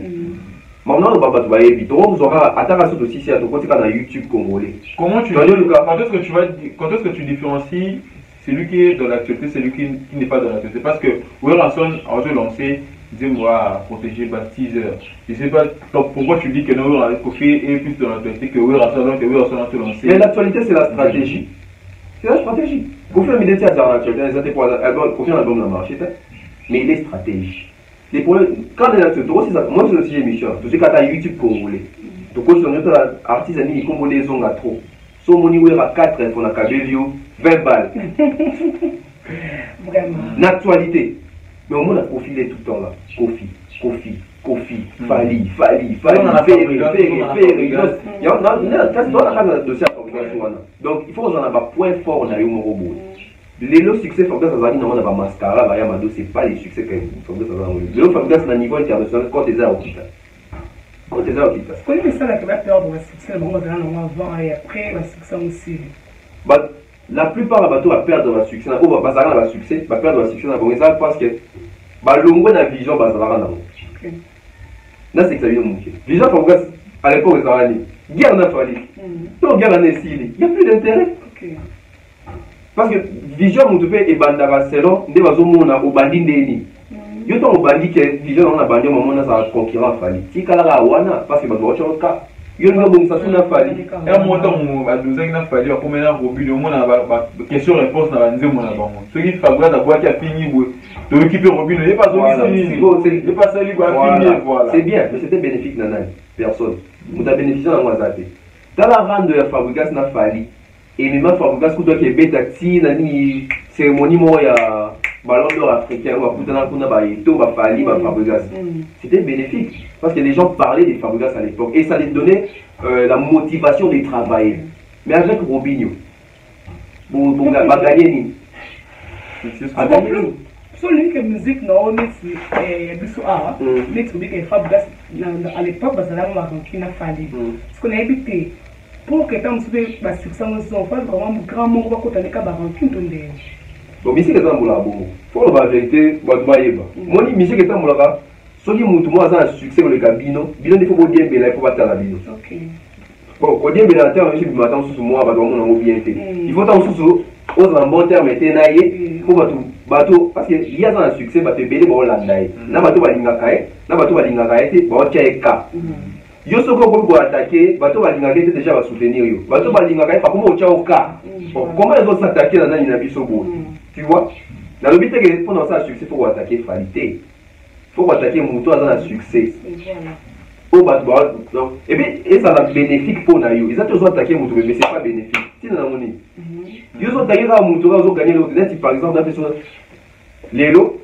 Maintenant, on va pas vite. On aura attaqué aussi si à ton côté dans YouTube congolais. Quand est-ce que tu différencies celui qui est dans l'actualité, celui qui n'est pas dans l'actualité? Parce que Werrason a été lancé, dis-moi, protéger Baptiste. Je ne sais pas pourquoi tu dis que nous, Kofi est plus dans l'actualité que Werrason a été lancé. Mais l'actualité, c'est la stratégie. C'est la stratégie. Kofi Olomide est dans l'actualité. Kofi a l'album dans le marché. Mais il est stratège. Les problèmes, quand il y a ce droit, moi c'est aussi émission, tout ce qui est YouTube congolais. Donc, quand on est artiste, il congolais, ils ont trop. So, mon niveau est à 4, il faut la cabelio, 20 balles. Vraiment. L'actualité. Mais au moins, on a profilé tout le temps là. Kofi, Fali. Donc, il faut qu'on en ait un point fort dans le robot. Les succès Fabregas Azali n'a pas mascara, c'est pas les succès que Fabregas Azali. Le Fabregas à niveau international quand ils ont quitté. C'est ça la peur de la succès, avant et après la succès aussi. La plupart des bateaux à perdre la succès, on va pas la succès, va perdre la succès parce que l'ongo na vision bazala na. Là c'est que ça vient manquer. Vision Fabregas à l'époque Azali, guerre n'a fallu. Donc guerre n'a essayé. Il y a plus d'intérêt. Parce que vision nous fait et bandara selon des bazomona au bandi ndeni. Yo to bandi que vision on a bandi au moment na sa concurrent fali. Ti kala wana parce que bazo choka. Yo nga bon ça na fali. Et moi to a 12 ans na fali a combien na robi au monde na question réponse na banze mona ba mon. Ce qui Fabregas a boîte a fini boy. To équiper robi ne pas c'est pas ça lui va finir voilà. C'est bien mais c'était bénéfique nana personne. Vous avez bénéficié dans moi zaté. Dans la rande de Fabregas na fali. Et même Fabregas qui est bêta, si nani cérémonie moi ya ballon d'or africain, c'était bénéfique. Parce que les gens parlaient des Fabregas à l'époque. Et ça les donnait la motivation de travailler. Mais avec Robinho, pour gagner. So l'unique musique non neti biso a neti bi ke Fabregas à l'époque bazala marocain na fali parce qu'on a habité pour que tant soupe ba succès on fa vraiment grand mot ba kota ka marocain tonde bon musique est dans la bon faut la vérité ba yeba moni musique est dans la soki mutu mo aza succès le kabino bino il faut bien bela pour battre la bino OK bon ko bien bela terme je bi matin sous moi ba do mo bien té il faut tant sous aux en bon terme té naie pour bateau parce que il y a un succès bateau belé bon landai na bateau balinga kai na bateau balinga kai te ba tcheka yo soko ko attaquer bateau balinga kai déjà va soutenir yo bateau balinga kai pa comment tcha oka comment les autres s'attaquer dans na biso bo tu vois dans le but que pendant ça succès faut attaquer qualité faut attaquer muto dans un succès au bateau donc et puis et ça va bénéfique pour na yo ils ont toujours attaquer muto mais c'est pas bénéfique si na moni ils ont gagné à Moutoura, ils ont gagné l'autre. Par exemple, Lélo,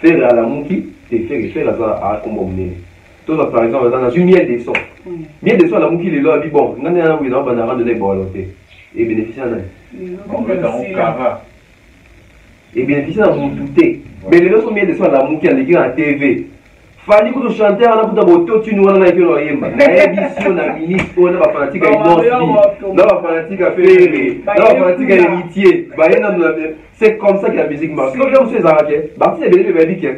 faire à la Mouki, et faire à Comboné. Par exemple, dans une miel des sons. Miel des sons à la Mouki, Lélo a dit bon, on a un oui, on va rendre des volontés. Et bénéficier en et bénéficier en Moutouté. Mais les autres miel des sons à la Mouki, on est en TV. Fali ko chanter ana kuta boto tuni wana na kilo yemba na édition na ministre ona ba fanatique à danse na ba fanatique à faire na ba fanatique à héritier ba yena c'est comme ça que la musique marche quand on sait ça que ba c'est bébé bébé que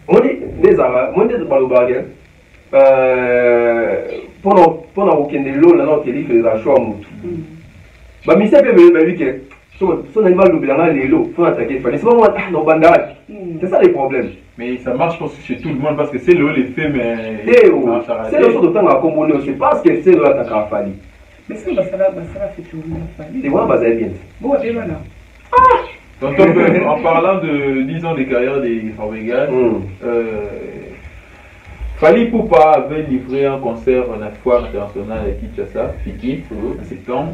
on est des arabes on est de baloba que pendant aucun de l'eau là qui fait les achats mutu ba mi c'est bébé bébé que son animal l'obéla l'élo faut attaquer fallait c'est pas moi non bandage c'est ça les problèmes. Mais ça marche pas chez tout le monde parce que c'est le fait, mais. C'est le sort de temps à comboner, c'est parce que c'est le attaquant à Fali. Mais c'est que ça fait toujours Fali. C'est vraiment basé bien. Bon, et voilà. En parlant de 10 ans de carrière des Fabregas, Fali Poupa avait livré un concert à la foire internationale à Kinshasa, Fiki, en septembre.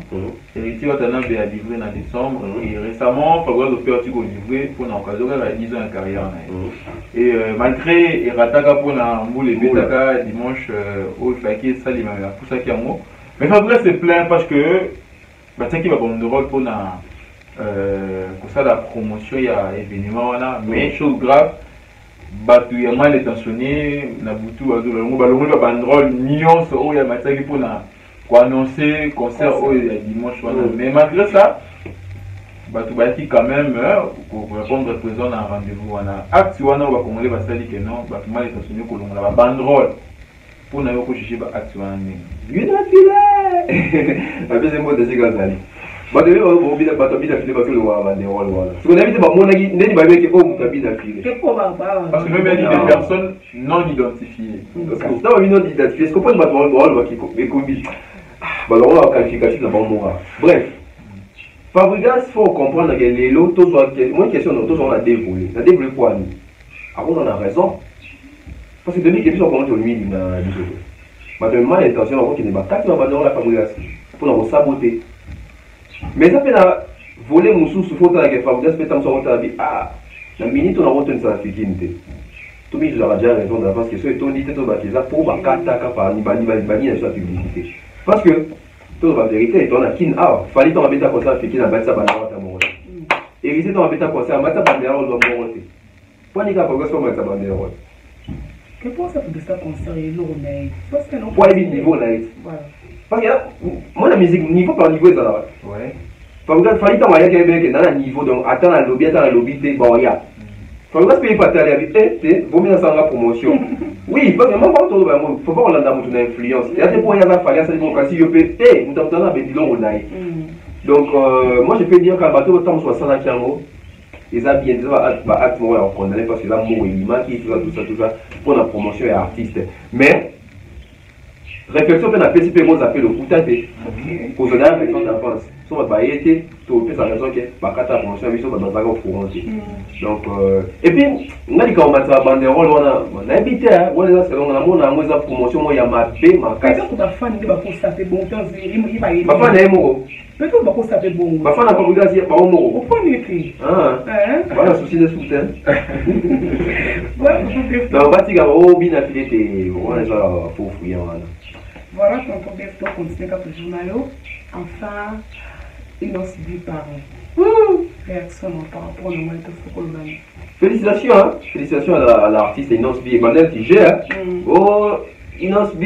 Héritier Watanabe a livré en décembre. Et récemment, Fabregas a fait un livré pour l'occasion de 10 ans de carrière. Et malgré Erataka pour la moule et Betaka dimanche, au Faki, ça il m'a pour ça qu'il y a un mot. Mais Fabregas se plaint parce que qui va prendre le rôle pour la promotion, il y a événement là, mais chose grave. Batu ya mal intentionné na butu azolo balongo ba bandrol nuance o ya mataki pour annoncer concert o ya dimanche mais malgré ça batu baki quand même pour répondre présent à un rendez-vous wana acte wana ba congolais ba sali que non batu mal intentionné ko longa ba bandrol pour na yo ko juger ba acte wana ni une file la deuxième mot de ces gars là parce que on vient pas tomber d'affilée parce que le roi va dérouler voilà ce qu'on a vu de mon avis n'est pas avec oh tabi d'affilée parce que même il y a des personnes non identifiées parce que ça va venir non identifiées ce qu'on peut pas voir qui est combi bah on a qualificatif là-bas bref Fabregas faut comprendre que les lots tous moi question tous on a dévoilé quoi nous avant on a raison parce que depuis que nous on lui dit na biso bah de mal intention on qui n'est pas quatre on va dans la Fabregas pour nous saboter. Mais ça fait la voler mon sous faut que Fabregas peut tant sur ah la minute on a retenu ça fikinte tout mis j'aurais déjà raison parce que c'est ton dit tout baptisé pour ba kata par ni bani na sa publicité parce que tout la vérité on a kin ah fallait ton abeta comme ça fikine na ba ça ba na mo et risé ton abeta comme ça ba ça ba na ro mo pour ni ka Fabregas comme ça ba na ro que pense ça de ça concert et l'eau mais parce que non pour le niveau là voilà. Parce que moi la musique niveau par niveau ça là ouais Fabregas fallait tant moyen que dans un niveau donc attends la lobby de bon ya Fabregas paye pas telle habité vaut mieux ça la promotion oui parce que moi pas tout faut pas on l'a dans une influence il y a des points là fallait ça démocratie yo pété nous t'entendons avec du long là donc moi je peux dire qu'à bateau temps 60 kilos ils a bien acte moi on condamné parce que là mot il manque tout ça pour la promotion et artiste mais réflexion qu'on a fait si peu on appelle le coutaté pour donner une réflexion d'avance so ba été to pesa raison que ba kata promotion biso ba bazaka au courant. Donc et puis ngali ka matsa banderole wana na habité wala selon na mona ngoza promotion mo ya mabe makasi ko ba fan de ba ko sa te bon temps il ba ba fan na mo peut-être ba ko sa te bon ba fan na ko gasi ba mo au point de vue voilà souci de soutien ouais donc batika o bina filete on za fofu ya wana. Voilà, tonton Bev, donc on disait que le journal, enfin, il n'ose dit par réaction par rapport au moment de félicitations, hein? Félicitations à l'artiste Inos B. Emmanuel qui gère. Oh, Inos B.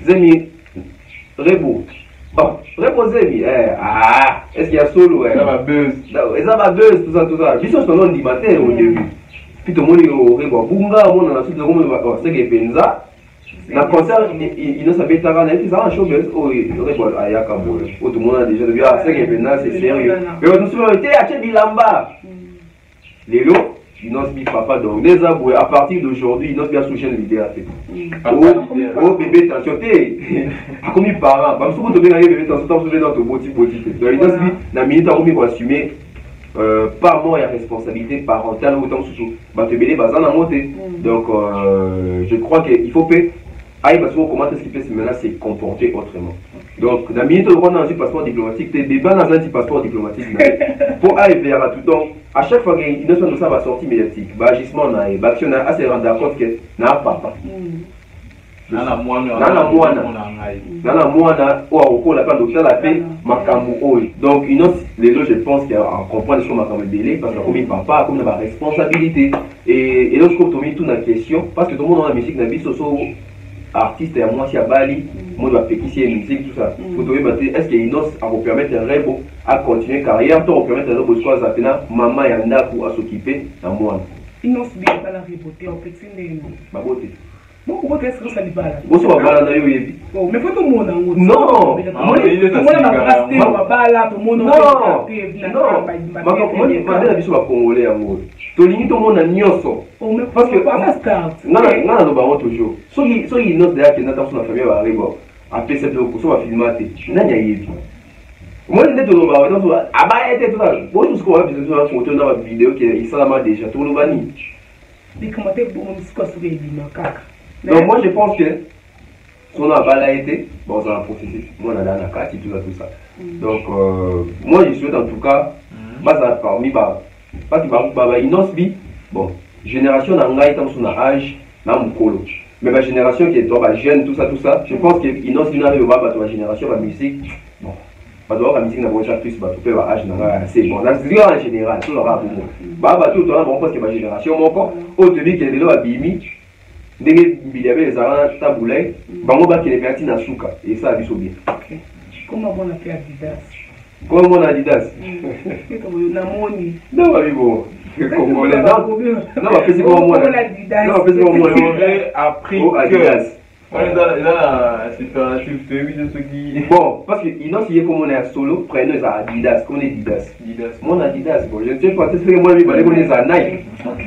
Zemi. Rebo. Oh, Rebo Zemi. Est-ce qu'il y a solo? Ça va buzz. Ça va buzz, tout ça, tout ça. Juste son nom du matin au début. Puis tout le monde est au Rebo. Bunga, on a tout le monde. C'est que Penza. Na concert il ne savait pas qu'il ça un show buzz au Rebo Ayaka Boy. Tout le monde a déjà vu c'est que Penza c'est sérieux. Mais on nous a été à Bilamba. Lélo, Inosbi papa donc les aboués à partir d'aujourd'hui Inosbi a souché l'idée à fait. Oh bébé tension t'es a commis parents parce que tu bien bébé tension tu soulevé dans ton boti donc Inosbi na minute a commis pour assumer par moi il y a responsabilité parentale autant sous bah te belé bazan à monter donc je crois qu'il faut payer aïe parce que comment est-ce qu'il peut se maintenant se comporter autrement. Donc, dans la minute où on a un passeport diplomatique, tu es dans un passeport diplomatique. Pour arriver à tout temps, à chaque fois qu'il y a une va sortir médiatique, agissement, action, à se rendre compte que n'a pas. Nana moana, ou la docteur la paix, makamou. Donc, les deux, je pense qu'en comprendre ce qu'on m'a comme délai, parce que comme papa, comme la responsabilité. Et lorsqu'on te met tout dans la question, parce que tout le monde dans la musique n'a pas artiste et à moi si à Bali, moi dois péquer musique tout ça. Vous devez battre. Est-ce qu'il y a une autre à vous permettre un rêve à continuer carrière, toi vous permettre un rêve de quoi ça maman et Anda pour s'occuper à moi. Il n'ose bien pas la réboter en petit nez. Ma beauté. Bon, comment est-ce que ça dit pas là? Vous savez pas là d'ailleurs oui. Oh, mais faut tout le monde en haut. Non. Tout le monde va rester, on va pas là, tout le monde. Non. Non. Ma comment il va dire biso ba congolais en haut. Tolingi tout le monde a nyoso. Parce que pas start. Non no ba toujours. So il note d'ailleurs que notre famille va arriver. Après cette opération va filmer. Nanya yebi. Moi je dis tout le monde donc aba était tout ça. Bon tout ce qu'on a besoin de photo dans la vidéo qui est ça déjà tout le bani. Mais comment t'es bon ce qu'on se dit kaka. Donc moi je pense que son aval a été bon ça a processus. Moi on a dans la carte tout ça. Donc moi je souhaite en tout cas ça parmi parce que Inosbi bon génération d'angai tant son âge na mukolo. Mais ma génération qui est toi jeune tout ça je pense que Inosbi n'arrive pas la génération la musique bon pas la musique n'a pas plus ba tout ba âge na c'est bon dans en général tout le rap ba tout on parce que ma génération mon corps au début qui est là bimi ndenge bilabe ezala tabulay bango ba kele parti na suka et ça biso bien. Comment on a fait Adidas? Comment on a Adidas? Na moni. Non ba bibo. Congolais non ba pesi comme moi. Non ba pesi comme moi. J'aurais appris Adidas. On est dans la superlative de ceux qui. Bon, parce que Inos il est comme on est solo, prenez ça Adidas, comme on est Adidas. Mon Adidas, bon, je ne sais pas, c'est ce que moi je vais aller ça Nike. Ok.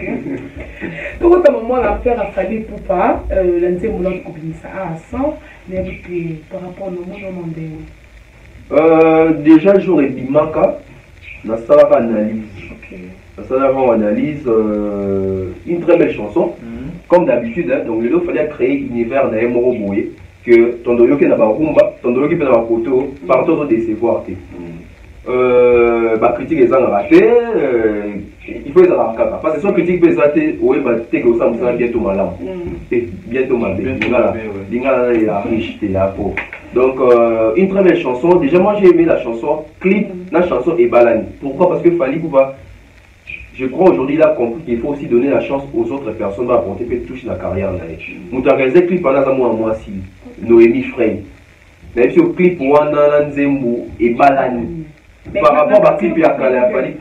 Donc, au moment l'affaire a fallu pour pas, l'année où l'on a ça à 100, mais par rapport au monde déjà, j'aurais dit Maka, dans ça va analyse. Dans ça va analyse une très belle chanson. Comme d'habitude, hein, donc il fallait créer un univers d'un Moro Bouye que ton doyo qui n'a pas rumba, ton doyo qui peut avoir photo, partout de décevoir. Bah critique les gens ratés, il faut les avoir capables. Parce que si on critique les ratés, oui bah t'es que ça me sera bientôt malin, et bientôt ma belle. L'ingala est la riche, t'es la pauvre. Donc une très belle chanson. Déjà moi j'ai aimé la chanson, clip, la chanson est balani. Pourquoi? Parce que Fali Kouba. Je crois aujourd'hui là qu'il faut aussi donner la chance aux autres personnes d'apporter peut toucher la carrière. Moutarazé clip pendant un mois si Noémie Frey. Même si au clip Wana Nzembo et Balani. Par rapport à clip à Kala Fali.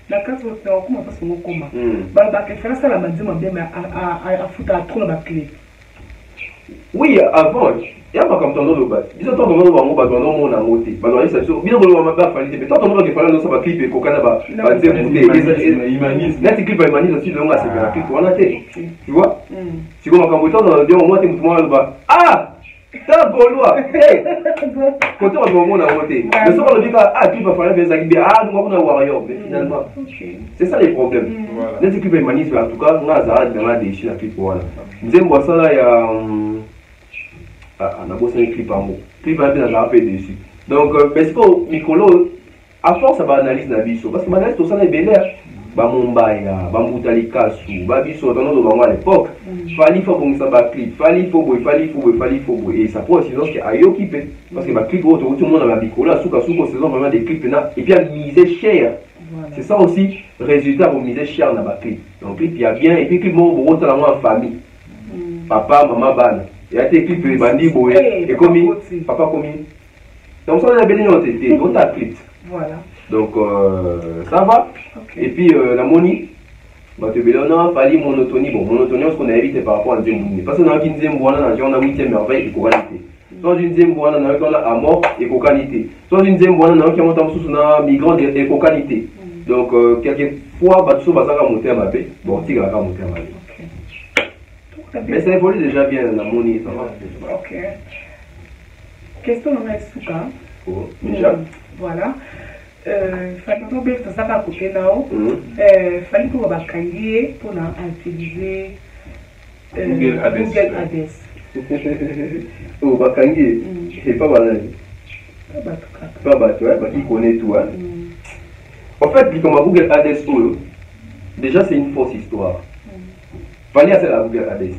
La case comment ça se coma. Bah que faire ça la madame bien à foutre à trop la clip. Oui, avant, il y a pas comme ton nom de base. Ils ont tant de monde dans mon bas dans mon amour. Bah dans les sections, bien dans le mapa fallait mais tant de monde qui fallait dans ça clip et kokana ba dire Imanise. Net clip à Imanise aussi donc c'est la clip on a été. Tu vois? Si comme quand vous dans bien au moins tu me là ah T'as Gaulois. Quand on va au à voter, le soir, on dit ah, tu vas faire des activités, ah, nous avons un warrior. Mais finalement, c'est ça les problèmes. Les équipes humanistes, en tout cas, on a des déchets à clip. Voilà. Nous avons ça là, il y a. On a bossé un clip en mots. Clip un peu dans la paix dessus. Donc, parce que Nicolo, à force, ça va analyser la vie. Parce que maintenant, tout ça est bel air. Bamumbaya, Bamboutali Kassou, Babiso, dans notre à l'époque, fallait faut bon ça clip, fallait faut boy, et ça pose silence qui a occupé parce que ma clip tout le monde a ma bicola, souka saison vraiment des clips là et puis à miser cher. C'est ça aussi résultat pour miser cher dans ma clip. Donc clip il y a bien et puis clip mon gros talent en famille. Papa, maman ban. Il y a des clips les bandits boy et commis, papa commis. Donc ça on a bien noté, donc ta clip. Voilà. Donc ça va. Okay. Et puis la monie, bah tu veux on a fallu monotonie. Bon, monotonie, ce qu'on a évité par rapport à Nzemboune. Parce que dans une Nzemboune, on a 8e merveille et cocalité. Dans une Nzemboune, on a mort et cocalité. Dans une Nzemboune, on a qui monte en sous un migrant et cocalité. Donc quelquefois, bah tu vas monter à ma paix. Bon, tu vas monter à ma paix. Mais ça évolue déjà bien la monie, ça va. Ok. Question dans la souka. Oh, déjà. Voilà. Fallait que ça à côté là. Fallait que bakangie pour utiliser Google Ads. Oh bakangie, c'est pas banal. Pas battu, qui connaît tout. En fait, comme Google Ads, déjà c'est une fausse histoire. Fallait à la Google Ads.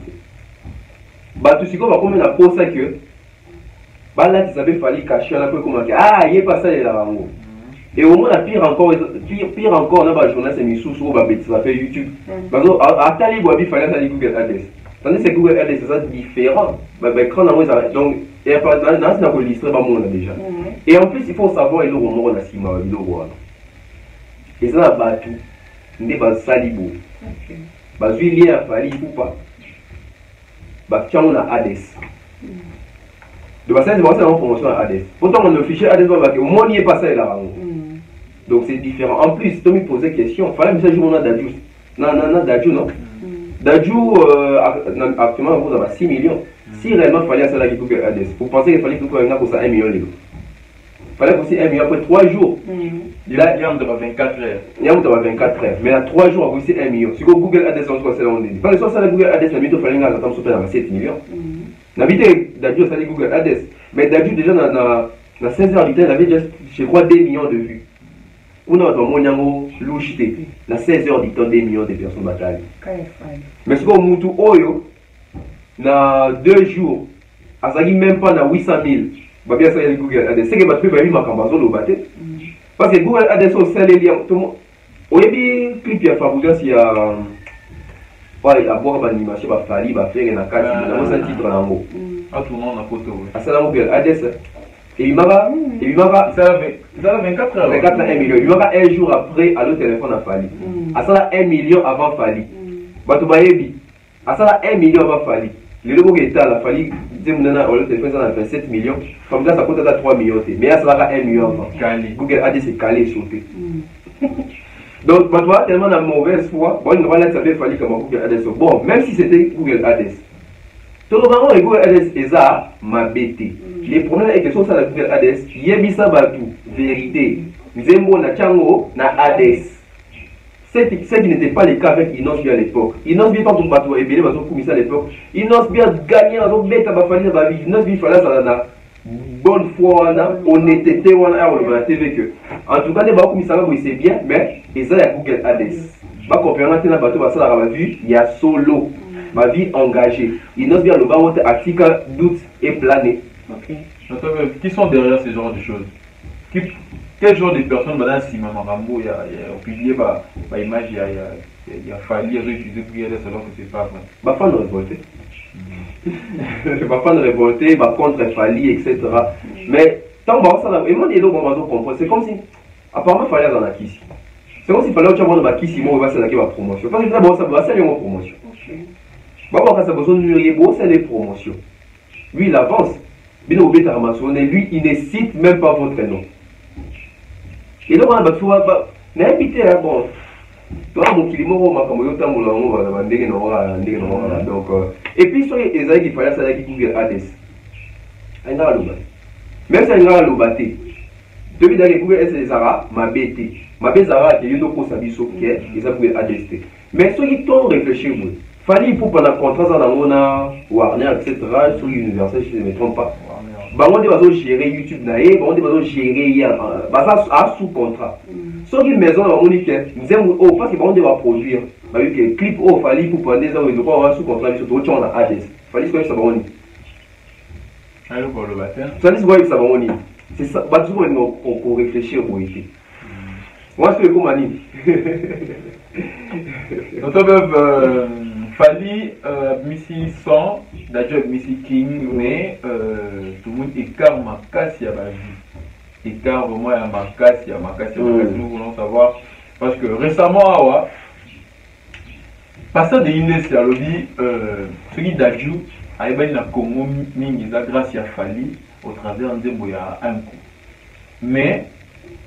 Bah tout ce qu'on va comme la pose c'est que bah là tu savais fallait cacher un peu comment ah il est pas ça les larango. Et au moins, pire encore, on a un journal, c'est Missou, ça fait YouTube. Parce que à Tali Boabi, il fallait aller Google Ads. Tandis que Google Ads, c'est ça différent. Donc, il y a pas de l'histoire, déjà. Et en plus, il faut savoir, il y a un moment, il y a et ça, battu. Il y a un salibo. Il y a un fali ou pas. Tiens, on a Ads. De base, c'est une promotion à Ads. Pourtant, on a le fichier Ads, au moins, il n'y a pas ça là. Donc c'est différent. En plus, Tommy posait question. Il fallait que je me Dadju. Non, Dadju, non. Dadju, actuellement, vous avez 6 millions. Si réellement il fallait ça avec Google Ads, vous pensez qu'il fallait que vous ayez 1 million de livres. Il fallait aussi 1 million après 3 jours. Il y a 24 heures. Il y a 24 heures. Mais à 3 jours, vous avez 1 million. Si Google Ads, on se dit. Parce que ça, Google Ads, il fallait attendre 7 millions. N'habitez Dadju, ça Google Ads. Mais Dadju, déjà, dans 16 heures du temps, il avait déjà, je crois, 2 millions de vues. On a louchité, la 16 heures du temps, 2 millions de personnes bataillent. Mais ce qu'on moutou oyo, na 2 jours, à ça même pas na 800 000, bah bien ça y est Google Ads. C'est que ma pub a eu ma campagne au bâté. Parce que Google Ads au sein des liens, tout le monde. Au début, clip y a Fabouga s'il y a. Ouais, il a boire l'animation, va faire, il va faire un cadre, il a un titre en haut. Ah, tout le monde a photo. À ça, Google Ads. Et il m'a ça a 24 heures. 24 heures, 1 million. Il m'a un jour après, à l'autre téléphone a fallu. À ça, là, 1 million avant fallu. Batoubayebi. À ça, là, 1 million avant fallu. Le logo qui était à la fallu, le téléphone, ça a fait 7 millions. Comme ça, ça coûte à 3 millions. Mais à ça, là, 1 million avant. Google a dit c'est calé, sauté. Donc, Batoua, tellement de mauvaise foi, bon, il va là, ça fait fallu comme Google Ads. Bon, même si c'était Google Ads. Tout le monde, Google Ads, et ça m'a bêté. Les problèmes avec les choses à Google Ads, Yebisa Batou, vérité, Zembo na Tchango, na Ads. Ce qui n'était pas le cas avec Inos bien à l'époque. Inos bien, quand on bateau et bien, à l'époque, Inos bien gagné, on bête à ma famille, Inos bien, fallait ça là. Bonne foi, honnêteté, on a la TV que. En tout cas, les bateaux, c'est bien, mais ils ont Google Ads. Ma compréhension, c'est un bateau, ça a vu, il y a solo. Ma vie engagée. Inos bien le bas, article, doute et plané. Ok. Qui sont derrière ce genre de choses? Quel genre de personnes, madame Sima Marambo, il y a publié ma image, il y a fallu utiliser pour y aller alors que c'est pas vrai. Ma femme révoltée. Ma femme révoltée, ma contre Fali, etc. Mais tant que ça, et moi, les deux, on va comprendre. C'est comme si, apparemment, il fallait dans la Kissi. C'est comme s'il fallait que tu aies un Kissi, moi, on va faire la promotion. Parce que d'abord, ça va faire une promotion. Bon, ça a besoin de lui, c'est des promotions. Lui, il avance. Lui, il ne cite même pas votre nom. Et donc, on va invité, bon, toi, mon kilimo, donc, et puis, sur les Esaïe, il fallait ça avec Google Ads. alinga loba même si alinga loba te tobi da ke kuwe ese zara mabete mabe zara ke yondo ko sabiso ke eza kuwe adeste mais soki to réfléchir vous fallait pour pendant contrat ça dans na Warner etc sur l'université si je ne me trompe pas bango de bazo gérer YouTube na ye bango de bazo gérer ya basa a sous contrat soki maison na monique nzembo oh parce que bango de va produire ba yu ke clip oh fallait pour pendant ça ils doivent sous contrat sur to on a ADS fallait que ça bango alors pour le matin fallait que ça bango c'est ça ba toujours on réfléchir pour ici moi je fais comme ani donc Fali Missy 100 d'ailleurs Missy King mais tout le monde écart ma casse il y a pas vu écart vraiment il y a ma casse nous voulons savoir parce que récemment awa passant de Inès à lobby ce qui d'ajou a été na Congo mingi grâce à Fali au travers de Boya un coup mais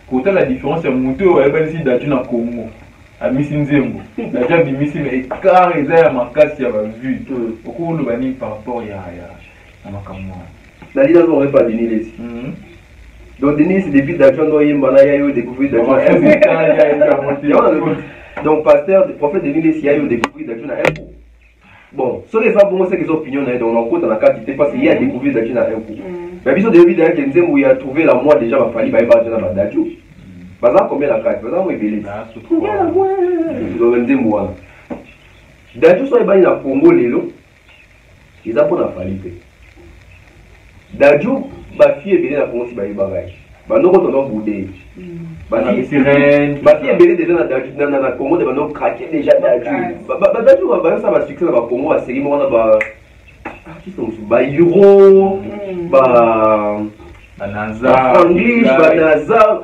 côté la différence c'est monté au ici d'ajou na Congo à Missy Nzembo déjà bi Missy mais car ils a ma casse il y a pas vu beaucoup le bani par rapport à ma caméra la liste n'aurait pas donné les donc Denis c'est depuis d'argent doit y mbana ya yo découvrir d'argent donc pasteur le prophète Denis les ya yo découvrir d'argent na un coup bon sur les femmes c'est que opinions donc on compte la quantité parce qu'il y a découvrir d'argent na un coup mais biso depuis d'ailleurs que Nzembo il a trouvé la moi déjà va fallu ba d'argent na d'argent baza combien la carte baza moi belé donc Nzembo wana d'argent so ebani na Congo lelo ils a pour la fallu d'argent ba fille belé na Congo si ba ibagaye ba noko tono boudé ba fille belé déjà na d'argent na Congo de ba no craquer déjà d'argent ba d'argent ba ça va succès na ba Congo ba série mo na ba artiste ba Euro ba Naza English ba Naza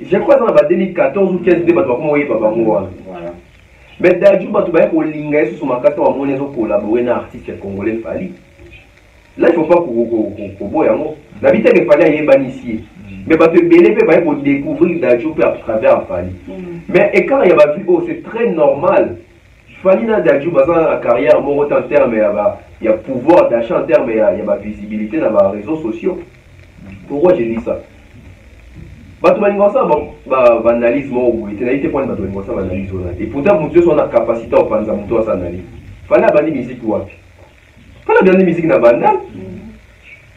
je crois que dans 2014 ou 15 débat comment oui papa moi mais d'argent ba to ba ko linga sur ma carte wa moni zo collaborer na artiste congolais Fali là il faut pas ko boya ngo la vite que Fali a initié mais ba te belé pe ba pour découvrir d'argent à travers Fali mais et quand il y a vu oh c'est très normal Fali na d'argent bazan la carrière mon en terme il y a pouvoir d'achat en terme il y a ma visibilité dans les réseaux sociaux pourquoi j'ai dit ça bato balinga ça ba analyse mo boité na été point bato balinga ça ba analyse et pourtant mon Dieu son a capacité à panza moto ça analyse fala bani musique wapi fala bani musique na bandal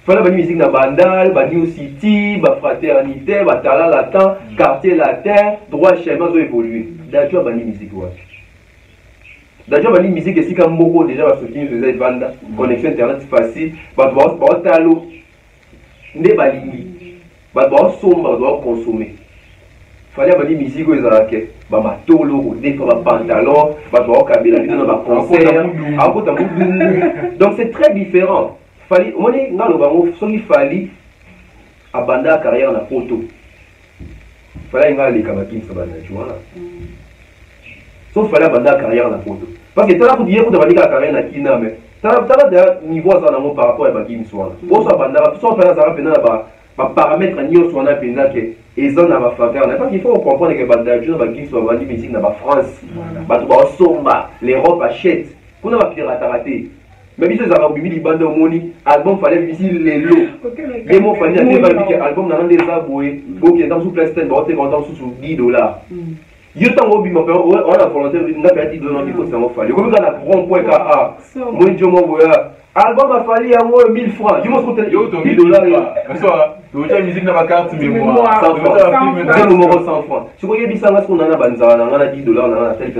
fala bani musique na bandal ba New City ba fraternité ba tala latin quartier latin droit chemin zo évoluer d'ailleurs bani musique wapi d'ailleurs bani musique si comme beaucoup déjà ba soutenir les banda connexion internet facile ba talo nde balingi ba somba doit consommer fallait bani musique aux arake ba matolo des ba pantalon ba doit kabela dans ba concert akota mudu donc c'est très différent fallait moni ngalo bango soki fallait abanda carrière na photo fallait ngalo kabaki sabana tu vois sauf fallait abanda carrière na photo parce que tala pour dire pour abanda carrière na kina mais tala de niveau ça na par rapport à baki miswana pour ça abanda so fallait ça pena ba paramètre nio so na pena que ezon na ba faveur na parce qu'il faut comprendre que ba d'argent ba qui soit bandi musique na ba France ba to ba somba l'Europe achète kuna ba pirata raté mais biso za ba bimi banda moni album fallait bisi lelo les mots fallait ate ba biki album na ndé za boye OK dans sous PlayStation ba te content sous $10 yo tango bima on a volonté na pa $10 il faut ça mo fallait comme ça na grand point ka moi jo mo boya album a fallu à moi 1000 francs. Je m'en suis dit $10. Tu as musique dans ma carte mémoire. 100 francs. C'est le numéro 100 francs. Si vous voyez bien ça, on a banzana, on a $10, on a tel que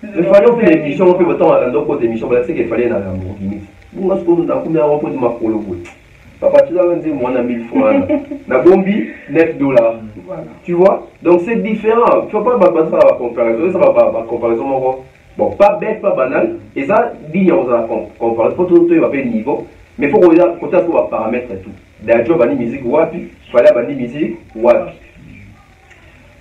il fallait faire des émissions, on peut autant à d'autres émissions, c'est qu'il fallait dans Lamborghini. Moi, je pense qu'on a un peu de ma polo. Papa, tu as dit, moi, on a 1000 francs. La bombi, $9. Tu vois? Donc c'est différent. Il ne faut pas battre ça à la comparaison. Ça va pas comparaison. Bon, pas bête, pas banal, et ça, dit on a comparaison, pour tout le monde, niveau, mais il faut qu'on va paramètres et tout. D'ailleurs, bani musique, wapi, fallait bani musique, wapi.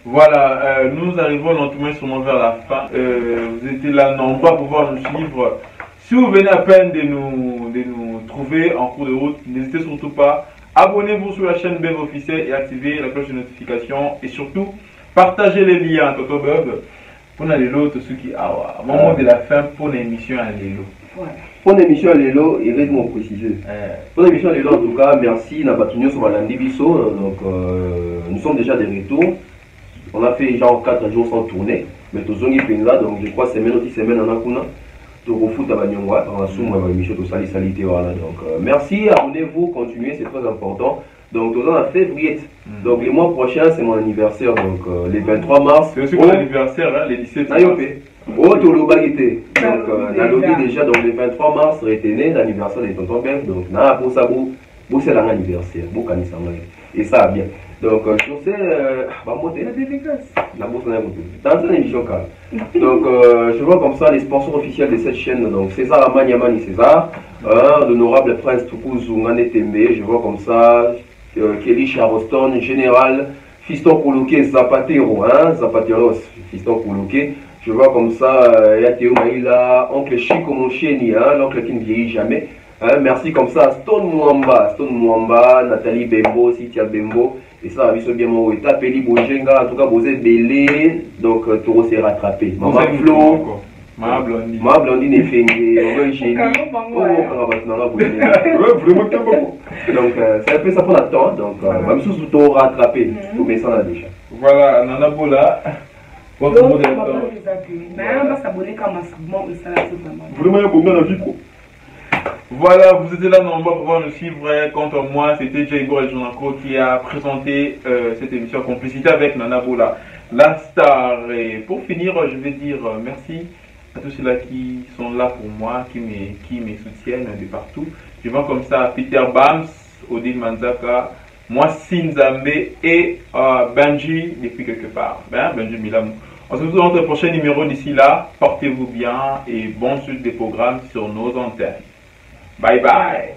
Voilà, nous arrivons lentement sûrement vers la fin. Vous étiez là, non, on va pouvoir nous suivre. Si vous venez à peine de nous trouver en cours de route, n'hésitez surtout pas. Abonnez-vous sur la chaîne BEV officielle et activez la cloche de notification. Et surtout, partagez les liens, Toto Bev. Pour les lots, ceux qui, au moment de la fin, pour l'émission à l'élo. Voilà. Pour l'émission Lelo, il reste mon préciser. Pour l'émission Lelo, en tout cas, merci Nabatunyo sur Malandi Bisso. Donc, nous sommes déjà de retour. On a fait genre 4 jours sans tourner. Mais tous les là, donc je crois semaine aussi semaine en Akuna. Tout au foot à Banyongwa, on a soumé à l'émission de Salité. Voilà. Donc, merci, abonnez-vous, continuez, c'est très important. Donc, nous sommes en février. Donc, le mois prochain, c'est mon anniversaire. Donc, le 23 mars. C'est aussi mon anniversaire, hein, les 17 mars. Oh, tout le bagité. Donc, dans le lobby déjà, donc le 23 mars, retenez l'anniversaire de Tonton Bef. Donc, pour ça, vous c'est l'anniversaire. Vous connaissez ça. Et ça va bien. Donc, sur ce, la dédicace. La bourse dans une émission calme. Donc, je vois comme ça les sponsors officiels de cette chaîne. Donc, César Amaniamani César, l'honorable prince Tukuzu Ngane Tembe. Je vois comme ça Kelly Charoston, général, Fiston Koulouké Zapatero, Zapateros, Fiston Koulouké. Je vois comme ça, Yateo Maïla, oncle Chico Moncheni, l'oncle qui ne vieillit jamais. Merci comme ça, Stone Mwamba, Nathalie Bembo, Citia Bembo. Et ça, il bien mon état, Peli Bojenga, en tout cas, vous êtes belé, donc Toro s'est rattrapé. Maman Flo, Ma Blondine est fingée, on va génie. Donc, c'est un peu ça qu'on attend, donc, même si vous êtes rattrapé, vous mettez ça là déjà. Voilà, Nana Bola. Votre mot de Voilà, vous étiez là nombreux pour pouvoir nous suivre. Contre moi, c'était Jaigor et Jonako qui a présenté cette émission Complicité avec Nana Bola, la star. Et pour finir, je vais dire merci à tous ceux-là qui sont là pour moi, qui me soutiennent de partout. Je vois comme ça Peter Bams, Odile Manzaka, moi Sinzambe et Benji depuis quelque part. Benji Milamou. On se retrouve dans notre prochain numéro d'ici là. Portez-vous bien et bonne suite des programmes sur nos antennes. Bye bye.